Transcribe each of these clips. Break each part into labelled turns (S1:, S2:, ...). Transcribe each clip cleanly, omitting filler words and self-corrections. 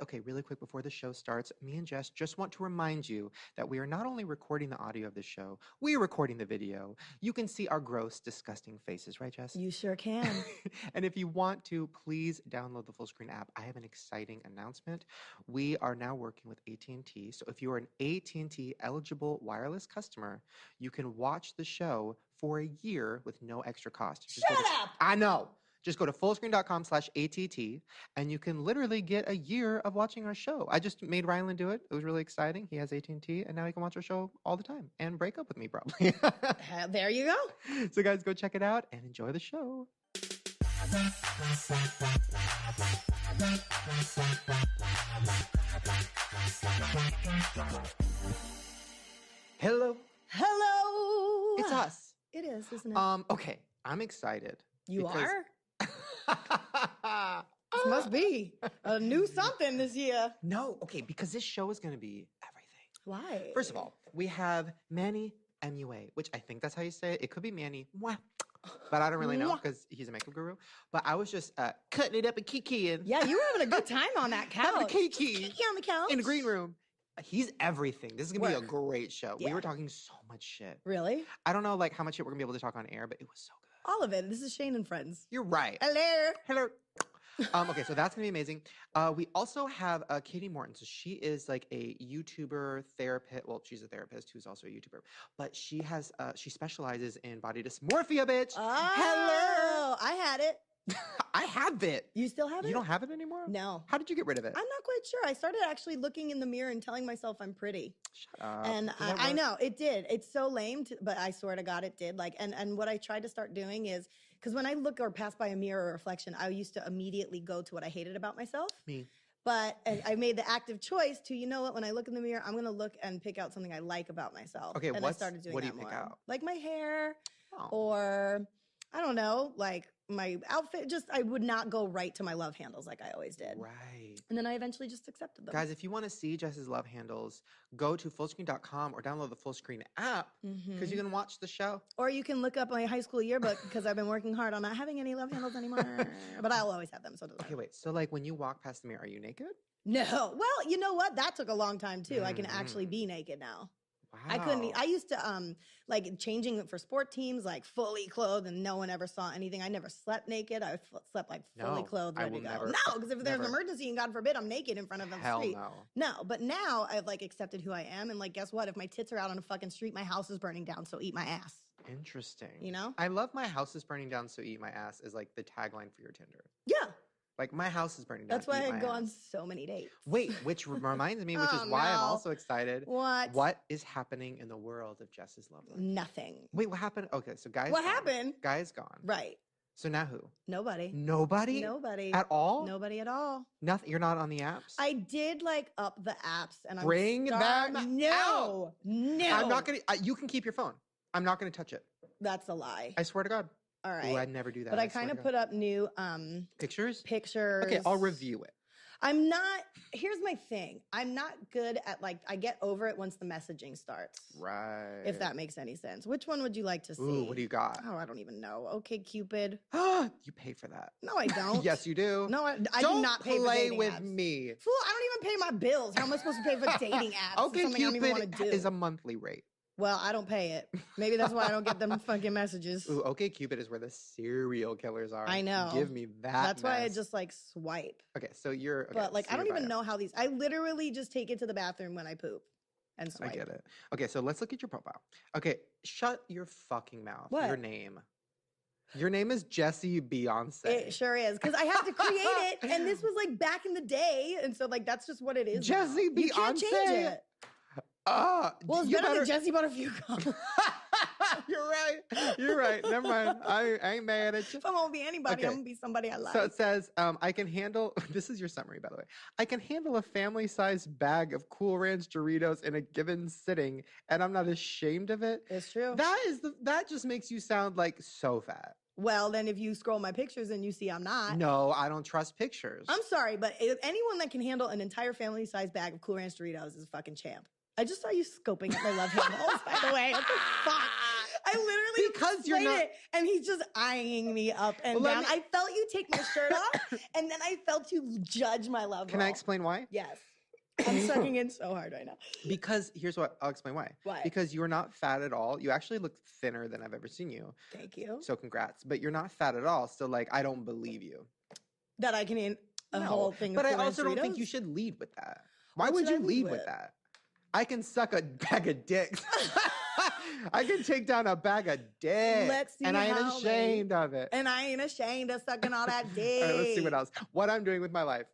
S1: Okay, really quick before the show starts, me and Jess just want to remind you that we are not only recording the audio of the show, we are recording the video. You can see our gross, disgusting faces, right, Jess?
S2: You sure can.
S1: And if you want to, please download the full screen app. I have an exciting announcement. We are now working with AT&T. So if you are an AT&T eligible wireless customer, you can watch the show for a year with no extra cost.
S2: Shut up!
S1: I know. Just go to fullscreen.com/ATT and you can literally get a year of watching our show. I just made Rylan do it. It was really exciting. He has AT&T and now he can watch our show all the time and break up with me probably.
S2: There you go.
S1: So guys, go check it out and enjoy the show. Hello.
S2: Hello.
S1: It's us.
S2: It is, isn't it?
S1: Okay. I'm excited.
S2: You are? This must be a new something this year.
S1: No, okay, because this show is going to be everything.
S2: Why?
S1: First of all, we have Manny, MUA, which I think that's how you say it. It could be Manny, but I don't really know because he's a makeup guru. But I was just cutting it up and kikiing.
S2: Yeah, you were having a good time on that couch.
S1: Having a kiki
S2: on the couch.
S1: in the green room. He's everything. This is going to be a great show.
S2: Yeah.
S1: We were talking so much shit.
S2: Really?
S1: I don't know how much shit we're going to be able to talk on air, but it was so good.
S2: All of it. This is Shan and Friends.
S1: You're right.
S2: Hello.
S1: Okay, so that's gonna be amazing. We also have Katy Morton. So she is like a YouTuber therapist. Well, she's a therapist who's also a YouTuber, but she has she specializes in body dysmorphia, bitch.
S2: Oh,
S1: hello.
S2: I had it.
S1: I have it.
S2: You still have it?
S1: You don't have it anymore?
S2: No.
S1: How did you get rid of it?
S2: I'm not quite sure. I started actually looking in the mirror and telling myself I'm pretty.
S1: Shut up.
S2: And I know it did. It's so lame, but I swear to God it did. And what I tried to start doing is, because when I look or pass by a mirror or reflection, I used to immediately go to what I hated about myself.
S1: Me.
S2: But I made the active choice to, you know what, when I look in the mirror, I'm going to look and pick out something I like about myself.
S1: Okay,
S2: and I started doing
S1: what do
S2: that
S1: you pick
S2: more.
S1: out?
S2: Like my hair
S1: Oh.
S2: or, I don't know, like my outfit. Just, I would not go right to my love handles like I always did.
S1: Right.
S2: And then I eventually just accepted them.
S1: Guys, if you want to see Jess's love handles, go to fullscreen.com or download the Full Screen app because you can watch the show.
S2: Or you can look up my high school yearbook because I've been working hard on not having any love handles anymore. But I'll always have them. So it doesn't matter.
S1: Okay, wait. So when you walk past the mirror, are you naked?
S2: No. Well, you know what? That took a long time too. I can actually be naked now.
S1: Wow.
S2: I couldn't. I used to changing for sport teams, like fully clothed, and no one ever saw anything. I never slept naked. I slept like fully clothed, ready to go.
S1: Never,
S2: no, because if there's an emergency, and God forbid, I'm naked in front of the street. No, but now I've accepted who I am, and guess what? If my tits are out on a fucking street, my house is burning down. So eat my ass.
S1: Interesting.
S2: You know,
S1: I love my house is burning down. So eat my ass is the tagline for your Tinder.
S2: Yeah.
S1: My house is burning down.
S2: That's why I go on so many dates.
S1: Wait, which reminds me, which is why I'm also excited.
S2: What?
S1: What is happening in the world of Jess's love life?
S2: Nothing.
S1: Wait, what happened? Okay, so Guy's
S2: What
S1: gone.
S2: happened?
S1: Guy's gone.
S2: Right.
S1: So now who?
S2: Nobody.
S1: Nobody?
S2: Nobody.
S1: At all?
S2: Nobody at all.
S1: Nothing. You're not on the apps?
S2: I did up the apps and I'm
S1: Bring them out.
S2: No.
S1: I'm not going to. You can keep your phone. I'm not going to touch it.
S2: That's a lie.
S1: I swear to God.
S2: All right.
S1: Oh, I'd never do that.
S2: But I kind of put up new
S1: pictures.
S2: Pictures.
S1: Okay, I'll review it.
S2: I'm not. Here's my thing. I'm not good at I get over it once the messaging starts.
S1: Right.
S2: If that makes any sense. Which one would you like to see?
S1: Ooh, what do you got?
S2: Oh, I don't even know. Okay, Cupid.
S1: You pay for that.
S2: No, I don't.
S1: Yes, you do.
S2: No, I
S1: don't
S2: do not pay for
S1: play
S2: dating
S1: with
S2: apps.
S1: me.
S2: Fool, I don't even pay my bills. How am I supposed to pay for dating apps?
S1: Okay,
S2: Something I don't even want
S1: Cupid
S2: to do.
S1: is a monthly rate.
S2: Well, I don't pay it. Maybe that's why I don't get them fucking messages.
S1: Ooh, okay, Cupid is where the serial killers are.
S2: I know.
S1: Give me that.
S2: That's why I just swipe.
S1: Okay, so you're. Okay,
S2: but I don't even know how these. I literally just take it to the bathroom when I poop, and swipe.
S1: I get it. Okay, so let's look at your profile. Okay, shut your fucking mouth.
S2: What?
S1: Your name. Your name is Jessie Beyonce.
S2: It sure is, because I had to create it, and this was back in the day, and so that's just what it is.
S1: Jessie Beyonce.
S2: You can't change it. Well, it's better than Jessie Butterfield.
S1: You're right. You're right. Never mind. I ain't mad at you.
S2: If I'm gonna be anybody,
S1: Okay.
S2: I'm gonna be somebody I like.
S1: So it says, I can handle, this is your summary, by the way. I can handle a family-sized bag of Cool Ranch Doritos in a given sitting, and I'm not ashamed of it.
S2: It's true.
S1: That just makes you sound so fat.
S2: Well, then if you scroll my pictures and you see I'm not.
S1: No, I don't trust pictures.
S2: I'm sorry, but anyone that can handle an entire family-sized bag of Cool Ranch Doritos is a fucking champ. I just saw you scoping at my love handles, by the way. What the fuck? I literally
S1: Because you're not.
S2: it, and he's just eyeing me up and
S1: Well,
S2: down. I felt you take my shirt off, and then I felt you judge my level.
S1: Can I explain why?
S2: Yes. I'm sucking in so hard right now.
S1: Because here's what I'll explain why.
S2: Why?
S1: Because you're not fat at all. You actually look thinner than I've ever seen you.
S2: Thank you.
S1: So congrats. But you're not fat at all. So like, I don't believe you.
S2: That I can eat a whole thing of
S1: But I
S2: corn
S1: also don't think
S2: Doritos?
S1: you should lead with that. Why
S2: What
S1: would
S2: should
S1: you
S2: I
S1: lead
S2: lead
S1: with
S2: with?
S1: that? I can suck a bag of dicks. I can take down a bag of dicks.
S2: Let's see
S1: and I ain't
S2: how
S1: ashamed of it.
S2: And I ain't ashamed of sucking all that dick.
S1: All right, let's see what else. What I'm doing with my life.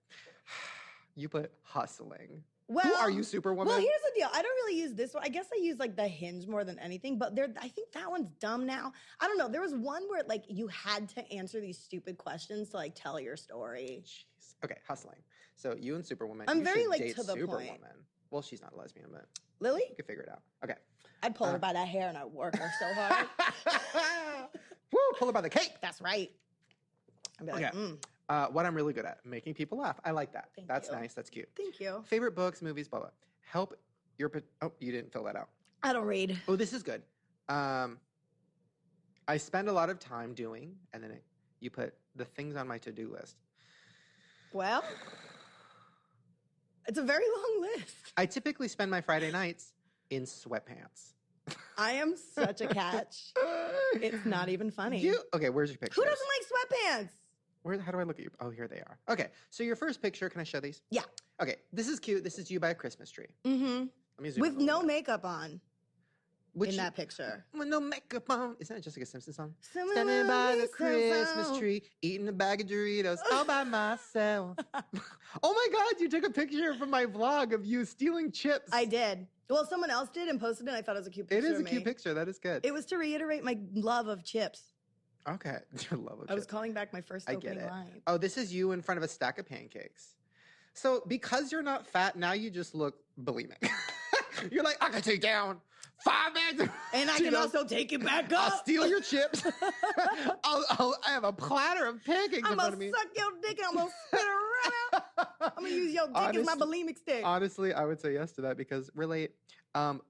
S1: You put hustling.
S2: Well,
S1: Who are you, Superwoman?
S2: Well, here's the deal. I don't really use this one. I guess I use like the Hinge more than anything, but I think that one's dumb now. I don't know. There was one where like you had to answer these stupid questions to like tell your story.
S1: Jeez. Okay, hustling. So you and Superwoman.
S2: I'm
S1: you
S2: very,
S1: should
S2: like,
S1: date
S2: to the
S1: Superwoman.
S2: point.
S1: Well, she's not a lesbian, but
S2: Lily?
S1: you can figure it out. Okay.
S2: I'd pull her by that hair and I'd work her so hard.
S1: Woo! Pull her by the cape.
S2: That's right. I'd be like,
S1: Okay. What I'm really good at, making people laugh. I like that.
S2: Thank
S1: That's
S2: you.
S1: nice. That's cute.
S2: Thank you.
S1: Favorite books, movies, blah, blah. Help your... Oh, you didn't fill that out.
S2: I don't read.
S1: Oh, this is good. I spend a lot of time doing, and then you put the things on my to-do list.
S2: Well, it's a very long list.
S1: I typically spend my Friday nights in sweatpants.
S2: I am such a catch. It's not even funny.
S1: Okay, where's your picture?
S2: Who doesn't like sweatpants?
S1: How do I look at you? Oh, here they are. Okay, so your first picture, can I show these?
S2: Yeah.
S1: Okay, this is cute. This is you by a Christmas tree.
S2: Mm-hmm.
S1: Let me zoom
S2: With
S1: in a little
S2: no
S1: bit.
S2: makeup on in that picture.
S1: With no makeup on. Isn't that Jessica Simpson song?
S2: Someone
S1: Standing by the
S2: listen
S1: Christmas
S2: so-
S1: tree, eating a bag of Doritos all by myself. Oh my God, you took a picture from my vlog of you stealing chips.
S2: I did. Well, someone else did and posted it. And I thought it was a cute
S1: It
S2: picture.
S1: is a
S2: of
S1: cute
S2: me.
S1: picture. That is good.
S2: It was to reiterate my love of chips.
S1: Okay. Your love of
S2: I was
S1: chips.
S2: calling back my first
S1: I get
S2: opening
S1: it.
S2: line.
S1: Oh, this is you in front of a stack of pancakes. So because you're not fat, now you just look bulimic. You're like, I can take down 5 bags of
S2: And I can
S1: Cheetos.
S2: also take it back
S1: I'll
S2: up.
S1: steal your chips. I have a platter of pancakes
S2: I'm
S1: in front
S2: going
S1: of
S2: to
S1: me.
S2: suck your dick and I'm going to spit it right out. I'm going to use your dick as my bulimic stick.
S1: Honestly, I would say yes to that because relate.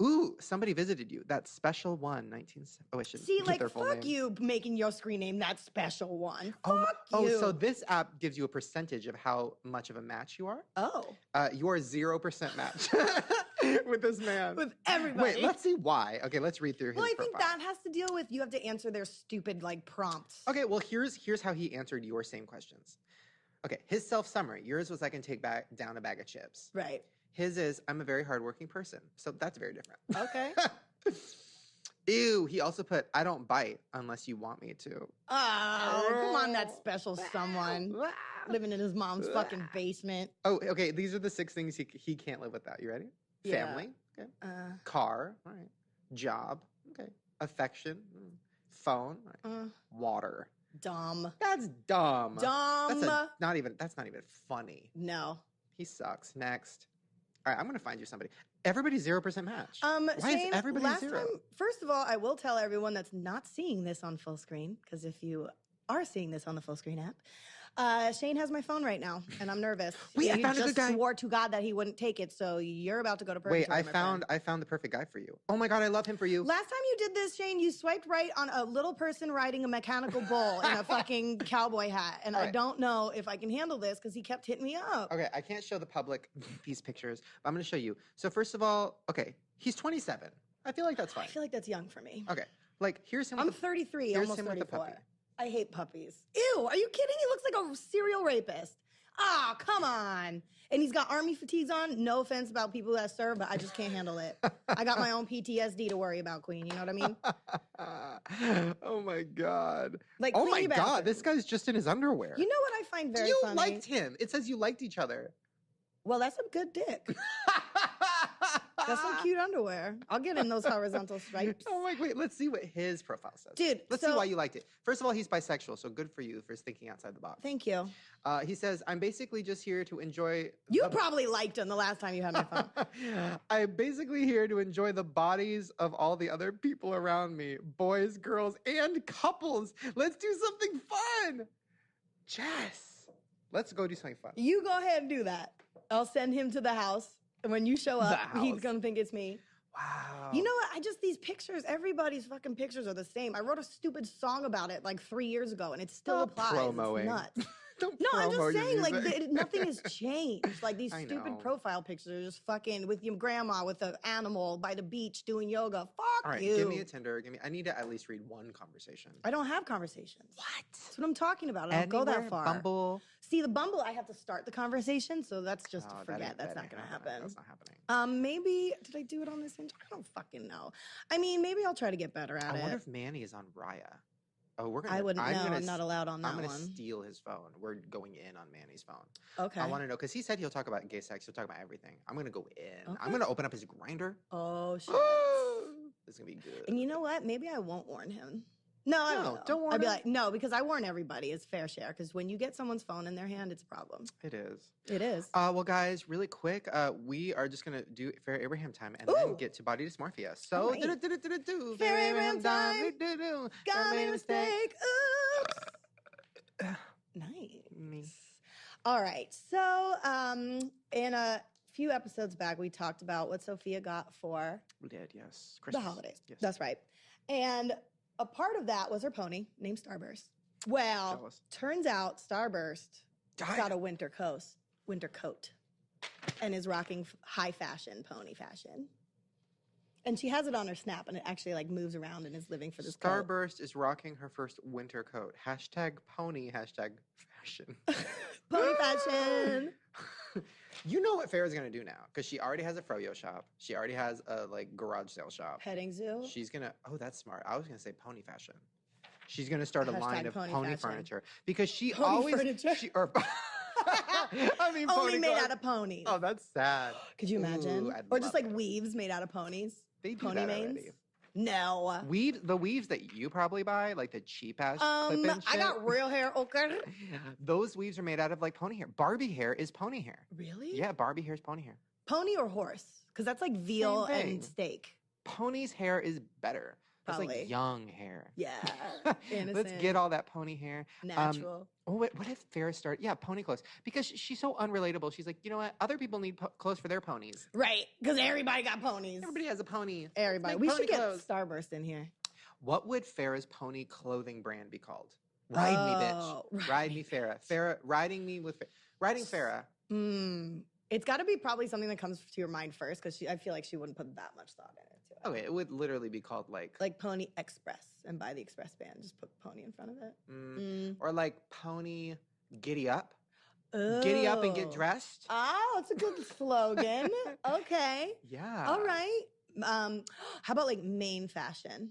S1: Ooh, somebody visited you. That special one, 19... Oh, I shouldn't
S2: See,
S1: give
S2: like,
S1: their full
S2: fuck
S1: name.
S2: you making your screen name that special one.
S1: Oh,
S2: Fuck you.
S1: so this app gives you a percentage of how much of a match you are?
S2: Oh.
S1: You are 0% match with this man.
S2: With everybody.
S1: Wait, let's see why. Okay, let's read through his
S2: Well, I think
S1: profile.
S2: that has to deal with you have to answer their stupid, like, prompts.
S1: Okay, well, here's how he answered your same questions. Okay, his self-summary. Yours was, I can take down a bag of chips.
S2: Right.
S1: His is, I'm a very hardworking person. So that's very different.
S2: Okay.
S1: Ew, he also put, I don't bite unless you want me to.
S2: Oh, come on, that special someone living in his mom's fucking basement.
S1: Oh, okay, these are the 6 things he can't live without. You ready?
S2: Yeah.
S1: Family, okay. Car, all right. Job, okay. Affection, phone, all right. Water.
S2: Dumb.
S1: That's dumb.
S2: Dumb.
S1: That's not even funny.
S2: No.
S1: He sucks. Next. All right, I'm going to find you somebody. Everybody's 0% match. Why
S2: Shane,
S1: is everybody
S2: last
S1: 0?
S2: time, first of all, I will tell everyone that's not seeing this on full screen, because if you are seeing this on the full screen app, Shane has my phone right now, and I'm nervous.
S1: Wait, I
S2: He
S1: found a good
S2: just
S1: guy.
S2: swore to God that he wouldn't take it, so you're about to go to purgatory.
S1: Wait, I
S2: my friend.
S1: found the perfect guy for you. Oh my God, I love him for you.
S2: Last time you did this, Shane, you swiped right on a little person riding a mechanical bull in a fucking cowboy hat. And
S1: All
S2: I
S1: right.
S2: don't know if I can handle this because he kept hitting me up.
S1: Okay, I can't show the public these pictures, but I'm going to show you. So first of all, okay, he's 27. I feel like that's fine.
S2: I feel like that's young for me.
S1: Okay, like here's him.
S2: I'm
S1: with a-
S2: 33,
S1: here's
S2: almost
S1: him with a
S2: 34.
S1: puppy.
S2: I hate puppies. Ew, are you kidding? He looks like a serial rapist. Ah, come on. And he's got army fatigues on. No offense about people that serve, but I just can't handle it. I got my own PTSD to worry about, Queen. You know what I mean?
S1: Oh my God.
S2: Like,
S1: Oh
S2: clean
S1: my
S2: your
S1: God,
S2: bathroom.
S1: this guy's just in his underwear.
S2: You know what I find very
S1: you
S2: funny?
S1: liked him. It says you liked each other.
S2: Well, that's a good dick. That's some cute underwear. I'll get in those horizontal stripes.
S1: Oh my, wait, let's see what his profile says.
S2: Dude,
S1: Let's see
S2: so-
S1: why you liked it. First of all, he's bisexual, so good for you for thinking outside the box.
S2: Thank you.
S1: He says, I'm basically just here to enjoy...
S2: You probably liked him the last time you had my phone.
S1: I'm basically here to enjoy the bodies of all the other people around me. Boys, girls, and couples. Let's do something fun. Jess, let's go do something fun.
S2: You go ahead and do that. I'll send him to the house. And when you show up,
S1: The
S2: he's
S1: house.
S2: going to think it's me.
S1: Wow.
S2: You know what? these pictures, everybody's fucking pictures are the same. I wrote a stupid song about it like 3 years ago, and it still applies.
S1: Promoing.
S2: It's nuts.
S1: Don't
S2: No, I'm
S1: promo
S2: just
S1: your
S2: saying, like,
S1: music.
S2: nothing has changed. Like, these
S1: I
S2: stupid
S1: know.
S2: profile pictures are just fucking with your grandma with an animal by the beach doing yoga. Fuck
S1: All right,
S2: you.
S1: give me a Tinder. I need to at least read one conversation.
S2: I don't have conversations.
S1: What?
S2: That's what I'm talking about. I don't go that far.
S1: Bumble.
S2: See, the Bumble, I have to start the conversation, so that's just
S1: Oh,
S2: to forget. That's not
S1: ain't
S2: going to
S1: happening.
S2: happen.
S1: That's not happening.
S2: Maybe, did I do it on this? I don't fucking know. I mean, maybe I'll try to get better at
S1: I
S2: it.
S1: wonder if Manny is on Raya. Oh, we're gonna.
S2: I wouldn't know. I'm not allowed on that
S1: I'm gonna
S2: one.
S1: steal his phone. We're going in on Manny's phone.
S2: Okay.
S1: I want to know because he said he'll talk about gay sex. He'll talk about everything. I'm gonna go in.
S2: Okay.
S1: I'm gonna open up his grinder.
S2: Oh, shit.
S1: It's gonna be good.
S2: And you know what? Maybe I won't warn him. No, I don't.
S1: Don't warn
S2: I'd be
S1: him.
S2: like, no, because I warn everybody. It's fair share. Because when you get someone's phone in their hand, it's a problem.
S1: It is.
S2: It is.
S1: Well, guys, really quick, we are just gonna do Fair Abraham time and then get to body dysmorphia. So,
S2: All right.
S1: do
S2: Fair Abraham time.
S1: do.
S2: Got made a mistake. Oops. Nice. All right. So, in a few episodes back, we talked about what Sophia got for
S1: We did, yes.
S2: the
S1: Christmas.
S2: holidays.
S1: Yes.
S2: That's right. And a part of that was her pony named Starburst. Well,
S1: Jealous.
S2: turns out Starburst
S1: Died.
S2: got a winter coat and is rocking high fashion, pony fashion. And she has it on her snap, and it actually like moves around and is living for this coat.
S1: Starburst is rocking her first winter coat. Hashtag pony, hashtag fashion.
S2: Pony fashion.
S1: You know what Farrah's gonna do now because she already has a froyo shop. She already has a like garage sale shop.
S2: Petting zoo.
S1: She's gonna. Oh, that's smart. I was gonna say pony fashion. She's gonna start a
S2: Hashtag
S1: line of
S2: pony
S1: pony
S2: fashion.
S1: furniture because she
S2: Pony
S1: always.
S2: furniture?
S1: I mean,
S2: Only
S1: pony
S2: made
S1: clothes.
S2: out of ponies.
S1: Oh, that's sad.
S2: Could you imagine?
S1: Ooh, I'd
S2: Or just
S1: love
S2: like
S1: it.
S2: weaves made out of ponies.
S1: They do
S2: Pony
S1: that
S2: manes.
S1: already.
S2: No.
S1: The weaves that you probably buy, like the cheap ass clip-in shit.
S2: I got real hair. Okay.
S1: Those weaves are made out of like pony hair. Barbie hair is pony hair.
S2: Really?
S1: Yeah, Barbie hair is pony hair.
S2: Pony or horse? Because that's like veal
S1: Same thing.
S2: and steak.
S1: Pony's hair is better. That's
S2: Probably.
S1: like young hair.
S2: Yeah.
S1: Let's
S2: Innocent.
S1: get all that pony hair.
S2: Natural.
S1: Oh, wait, what if Farrah started? Yeah, pony clothes. Because she's so unrelatable. She's like, you know what? Other people need clothes for their ponies.
S2: Right. Because everybody got ponies.
S1: Everybody has a pony.
S2: Everybody.
S1: Make
S2: We
S1: pony
S2: should get
S1: clothes.
S2: Starburst in here.
S1: What would Farrah's pony clothing brand be called? Ride me, bitch. Ride me, Farrah. Farrah, riding me with Riding Farrah.
S2: It's got to be probably something that comes to your mind first because I feel like she wouldn't put that much thought in it. Too.
S1: Okay, it would literally be called like
S2: Pony Express and buy the Express band. Just put pony in front of it.
S1: or like Pony Giddy Up. Giddy up and get dressed.
S2: Oh, it's a good slogan. Okay.
S1: Yeah.
S2: All right. How about like Maine fashion?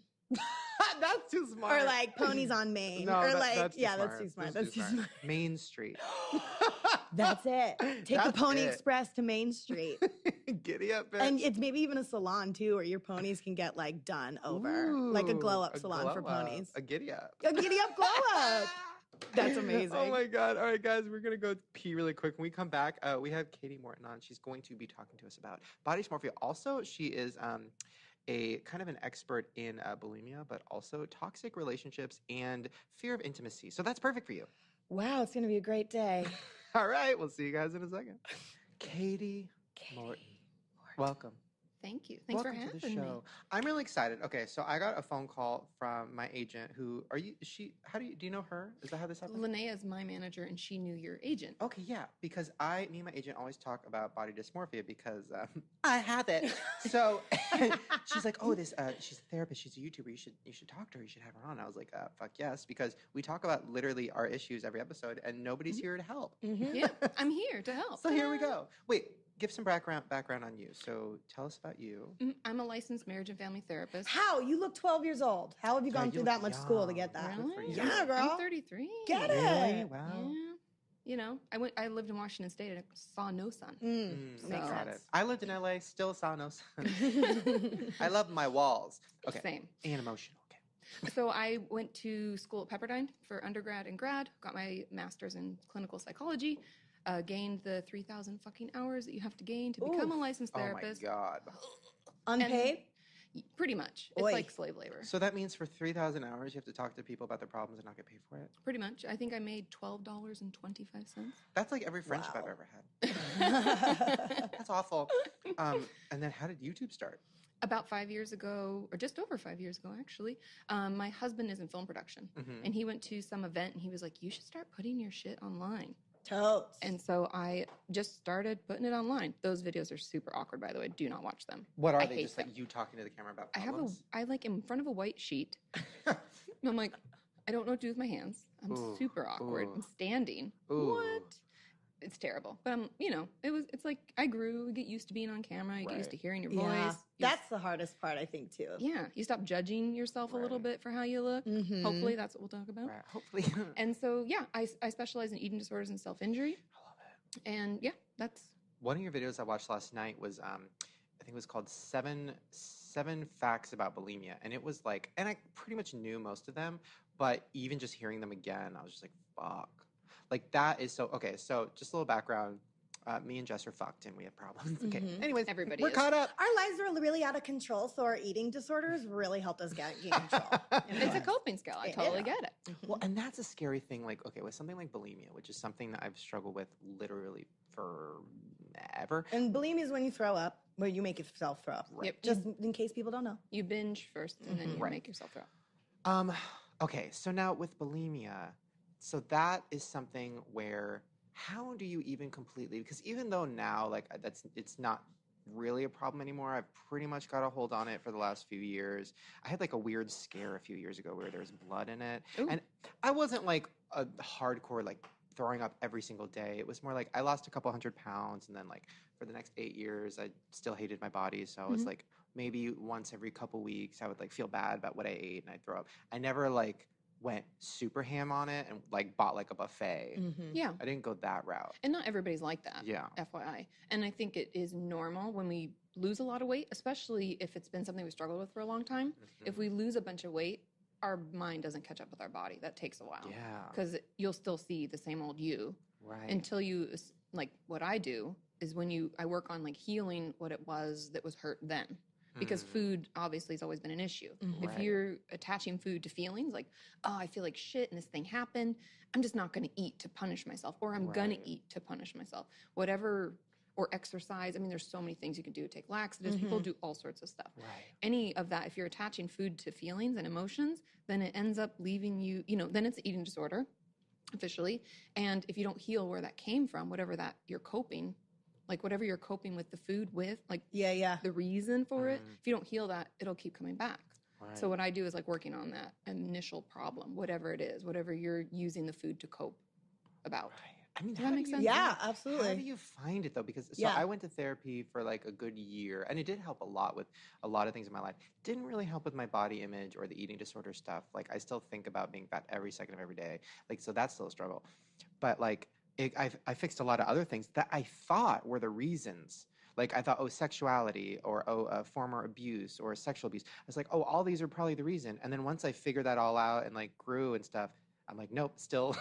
S1: That's too smart.
S2: Or like ponies on Maine.
S1: No,
S2: or
S1: that's too smart.
S2: that's too smart.
S1: That's too smart. Main Street.
S2: That's it. Take the
S1: That's
S2: Pony
S1: it.
S2: Express to Main Street.
S1: Giddy up, bitch.
S2: And it's maybe even a salon too, where your ponies can get like done over. Like a glow up salon for
S1: glow up.
S2: ponies.
S1: A giddy up.
S2: A giddy up glow up. That's amazing.
S1: Oh my God. All right, guys, we're going to go pee really quick. When we come back, we have Katy Morton on. She's going to be talking to us about body dysmorphia. Also, she is a kind of an expert in bulimia, but also toxic relationships and fear of intimacy. So that's perfect for you.
S2: Wow, it's going to be a great day.
S1: All right. We'll see you guys in a second. Katy Morton. Welcome.
S3: Thank you. Thanks
S1: Welcome
S3: for
S1: to the
S3: having me.
S1: show. I'm really excited. Okay, so I got a phone call from my agent who do you know her? Is that how this happened?
S3: Linnea is my manager, and she knew your agent.
S1: Okay, yeah, because me and my agent always talk about body dysmorphia because I have it. So she's like, oh, she's a therapist, she's a YouTuber. You should talk to her. You should have her on. I was like, fuck yes, because we talk about literally our issues every episode, and nobody's here to help.
S3: Yeah, I'm here to help.
S1: So here we go. Wait, give some background on you. So tell us about you.
S3: I'm a licensed marriage and family therapist.
S2: How? You look 12 years old. How have you gone
S1: you
S2: through
S1: look
S2: that much school to get
S1: young.
S2: that?
S1: Good for
S3: Really?
S1: you.
S2: Yeah, girl.
S3: I'm 33.
S2: Get it.
S1: Really? Wow.
S3: Yeah. You know, I lived in Washington State and I saw no sun.
S2: Makes
S1: Got
S2: sense.
S1: it. I lived in LA, still saw no sun. I love my walls. Okay.
S3: Same.
S1: And emotional. Okay.
S3: So I went to school at Pepperdine for undergrad and grad, got my master's in clinical psychology, gained the 3,000 fucking hours that you have to gain to become a licensed therapist.
S1: Oh my God.
S2: Unpaid?
S3: Pretty much. It's
S2: Oy.
S3: like slave labor.
S1: So that means for 3,000 hours, you have to talk to people about their problems and not get paid for it?
S3: Pretty much. I think I made $12.25.
S1: That's like every friendship I've
S2: Wow.
S1: ever had. That's awful. And then how did YouTube start?
S3: About 5 years ago, or just over 5 years ago, actually, my husband is in film production, and he went to some event, and he was like, "You should start putting your shit online."
S2: Totes.
S3: And so I just started putting it online. Those videos are super awkward, by the way. Do not watch them.
S1: What are
S3: I
S1: they?
S3: hate
S1: Just
S3: them.
S1: like you talking to the camera about
S3: I
S1: problems?
S3: I like in front of a white sheet. And I'm like, I don't know what to do with my hands. I'm super awkward. I'm standing. What? It's terrible. But it's like I grew. You get used to being on camera. You get used to hearing your voice.
S2: That's the hardest part, I think, too.
S3: Yeah. You stop judging yourself a little bit for how you look.
S2: Mm-hmm.
S3: Hopefully that's what we'll talk about.
S1: Right. Hopefully.
S3: And so, yeah, I specialize in eating disorders and self-injury.
S1: I love it.
S3: And yeah, that's
S1: one of your videos I watched last night was I think it was called seven facts about bulimia, and it was like, and I pretty much knew most of them, but even just hearing them again, I was just like, fuck, like that is so okay. So just a little background. Me and Jess are fucked and we have problems. Okay. Anyways,
S3: We're
S1: caught up.
S2: Our lives are really out of control, so our eating disorders really helped us gain control.
S3: it's a coping skill. I totally get it.
S1: Well, and that's a scary thing. Like, okay, with something like bulimia, which is something that I've struggled with literally forever.
S2: And bulimia is when you throw up, where you make yourself throw up.
S1: Right.
S3: Yep.
S2: Just in case people don't know.
S3: You binge first and then you make yourself throw up.
S1: Okay, so now with bulimia, so that is something where how do you even completely, because even though now like it's not really a problem anymore, I've pretty much got a hold on it for the last few years. I had like a weird scare a few years ago where there was blood in it.
S3: Ooh.
S1: And I wasn't like a hardcore like throwing up every single day. It was more like I lost a couple 100 pounds, and then like for the next 8 years I still hated my body, so it was like maybe once every couple weeks I would like feel bad about what I ate and I'd throw up. I never like went super ham on it and like bought like a buffet.
S3: Yeah.
S1: I didn't go that route.
S3: And not everybody's like that.
S1: Yeah.
S3: FYI. And I think it is normal when we lose a lot of weight, especially if it's been something we struggled with for a long time. If we lose a bunch of weight, our mind doesn't catch up with our body. That takes a while.
S1: Yeah.
S3: Because you'll still see the same old you.
S1: Right.
S3: Until you, like what I do is when I work on like healing what it was that was hurt then. Because food obviously has always been an issue. If
S1: Right.
S3: you're attaching food to feelings like, oh, I feel like shit and this thing happened, I'm just not going to eat to punish myself, or I'm going to eat to punish myself. Whatever, or exercise. I mean, there's so many things you can do. Take laxatives. People do all sorts of stuff.
S1: Right.
S3: Any of that, if you're attaching food to feelings and emotions, then it ends up leaving you, then it's an eating disorder officially. And if you don't heal where that came from, whatever that you're coping, like whatever you're coping with the food with, like the reason for it, if you don't heal that, it'll keep coming back.
S1: Right.
S3: So what I do is like working on that initial problem, whatever it is, whatever you're using the food to cope about.
S1: Right. I mean,
S3: Does that make sense?
S2: Yeah,
S1: How
S2: absolutely.
S1: do you find it though? Because
S2: Yeah.
S1: I went to therapy for like a good year, and it did help a lot with a lot of things in my life. Didn't really help with my body image or the eating disorder stuff. Like I still think about being fat every second of every day. Like so that's still a struggle. But like I fixed a lot of other things that I thought were the reasons. Like I thought, sexuality, or former abuse or sexual abuse. I was like, all these are probably the reason. And then once I figured that all out and like grew and stuff, I'm like, nope, still,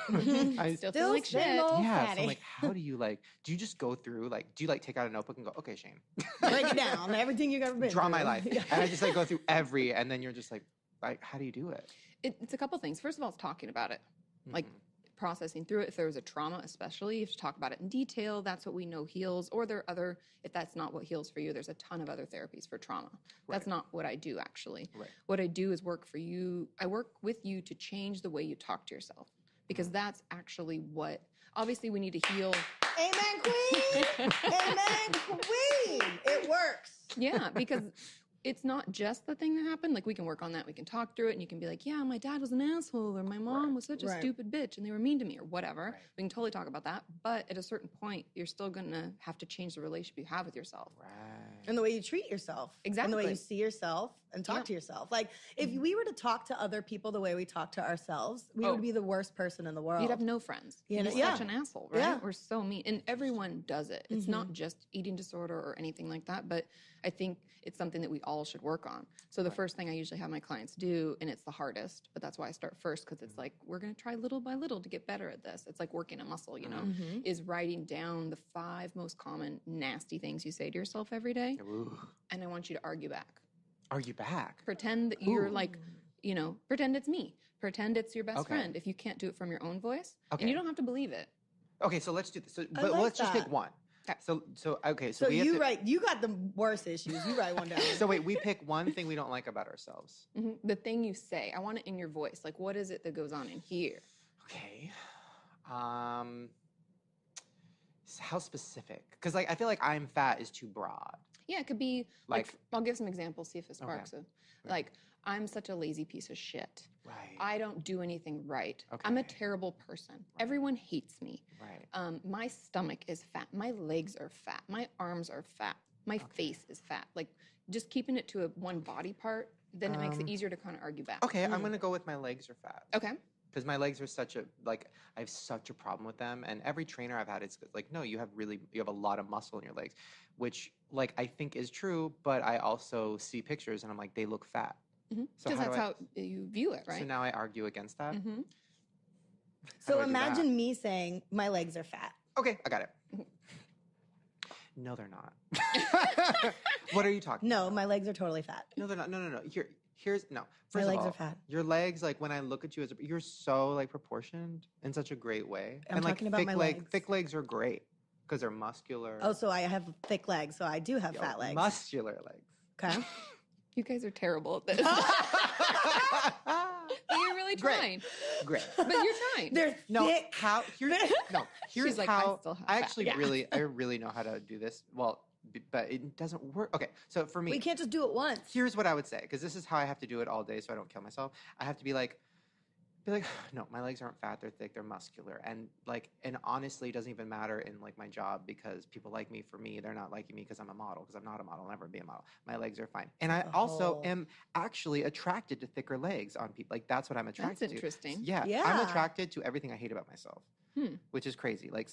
S1: I
S3: Still feel like
S2: same
S3: shit.
S2: old
S1: yeah. So
S2: fatty.
S1: I'm like, how do you do you just go through do you take out a notebook and go, okay, Shane,
S2: Break it down. Everything you've ever been
S1: draw
S2: through.
S1: my life, and I just go through and then you're just like, how do you do it?
S3: It's a couple things. First of all, it's talking about it, like processing through it. If there was a trauma, especially, you have to talk about it in detail. That's what we know heals. Or there are other, if that's not what heals for you, there's a ton of other therapies for trauma. That's not what I do, actually.
S1: Right.
S3: What I do is work for you. I work with you to change the way you talk to yourself, because that's actually what, obviously we need to heal.
S2: Amen, queen. Amen, queen. It works.
S3: Yeah, because it's not just the thing that happened. Like we can work on that. We can talk through it, and you can be like, yeah, my dad was an asshole, or my mom was such a stupid bitch and they were mean to me, or whatever.
S1: Right.
S3: We can totally talk about that. But at a certain point, you're still going to have to change the relationship you have with yourself.
S1: Right.
S2: And the way you treat yourself.
S3: Exactly.
S2: And the way you see yourself and talk to yourself. Like, if we were to talk to other people the way we talk to ourselves, we would be the worst person in the world.
S3: You'd have no friends.
S2: You know,
S3: You're such an asshole, right?
S2: Yeah.
S3: We're so mean. And everyone does it. It's not just eating disorder or anything like that, but I think it's something that we all should work on. So the first thing I usually have my clients do, and it's the hardest, but that's why I start first, because it's like, we're going to try little by little to get better at this. It's like working a muscle, is writing down the 5 most common nasty things you say to yourself every day.
S1: Ooh.
S3: And I want you to argue back.
S1: Argue back.
S3: Pretend that you're like, pretend it's me. Pretend it's your best
S1: Okay.
S3: friend. If you can't do it from your own voice,
S1: Okay.
S3: and you don't have to believe it.
S1: Okay, so let's do this. So,
S2: I
S1: but
S2: like
S1: let's just
S2: that.
S1: pick one. So
S2: So
S1: we have to,
S2: you got the worst issues. You write one down.
S1: So wait, we pick one thing we don't like about ourselves.
S3: The thing you say, I want it in your voice. Like, what is it that goes on in here?
S1: Okay. How specific? Because like I feel like I'm fat is too broad.
S3: Yeah, it could be
S1: Like-
S3: I'll give some examples, see if it sparks
S1: Okay.
S3: a. Like, I'm such a lazy piece of shit.
S1: Right.
S3: I don't do anything right.
S1: Okay.
S3: I'm a terrible person. Everyone hates me.
S1: Right.
S3: My stomach is fat. My legs are fat. My arms are fat. My face is fat. Like, just keeping it to one body part, then it makes it easier to kind of argue back.
S1: Okay, I'm gonna go with my legs are fat.
S3: Okay.
S1: Because my legs are I have such a problem with them, and every trainer I've had is like, no, you have a lot of muscle in your legs, which like I think is true, but I also see pictures and I'm like, they look fat.
S3: Because
S1: So
S3: that's how you view it, right?
S1: So now I argue against that.
S3: Mm-hmm.
S2: So
S1: do I do that?
S2: imagine me saying my legs are fat.
S1: Okay, I got it. No, they're not. What are you talking?
S2: No, my legs are totally fat.
S1: No, they're not. No. Here's no.
S2: My
S1: First of
S2: legs
S1: all,
S2: are fat.
S1: Your legs, like when I look at you, you're so like proportioned in such a great way.
S2: I'm
S1: and like
S2: talking about
S1: thick
S2: my legs.
S1: Thick legs are great because they're muscular.
S2: Oh, so I have thick legs, so I do have
S1: Yo,
S2: fat legs.
S1: Muscular legs.
S2: Okay.
S3: You guys are terrible at this. But you're really trying.
S1: Great.
S3: But you're trying.
S2: They're
S1: No,
S2: thick.
S1: here's
S3: like,
S1: how
S3: I still have
S1: I
S3: fat.
S1: actually I really know how to do this. Well, but it doesn't work. Okay, so for me,
S2: We can't just do it once.
S1: here's what I would say, because this is how I have to do it all day so I don't kill myself. I have to be like, no, my legs aren't fat, they're thick, they're muscular. And honestly, it doesn't even matter in like my job because people like me for me. They're not liking me because I'm a model, because I'm not a model. I'll never be a model. My legs are fine. And I also am actually attracted to thicker legs on people. Like that's what I'm attracted
S3: That's
S1: to.
S3: interesting.
S1: Yeah. I'm
S2: Yeah.
S1: attracted to everything I hate about myself, which is crazy. Like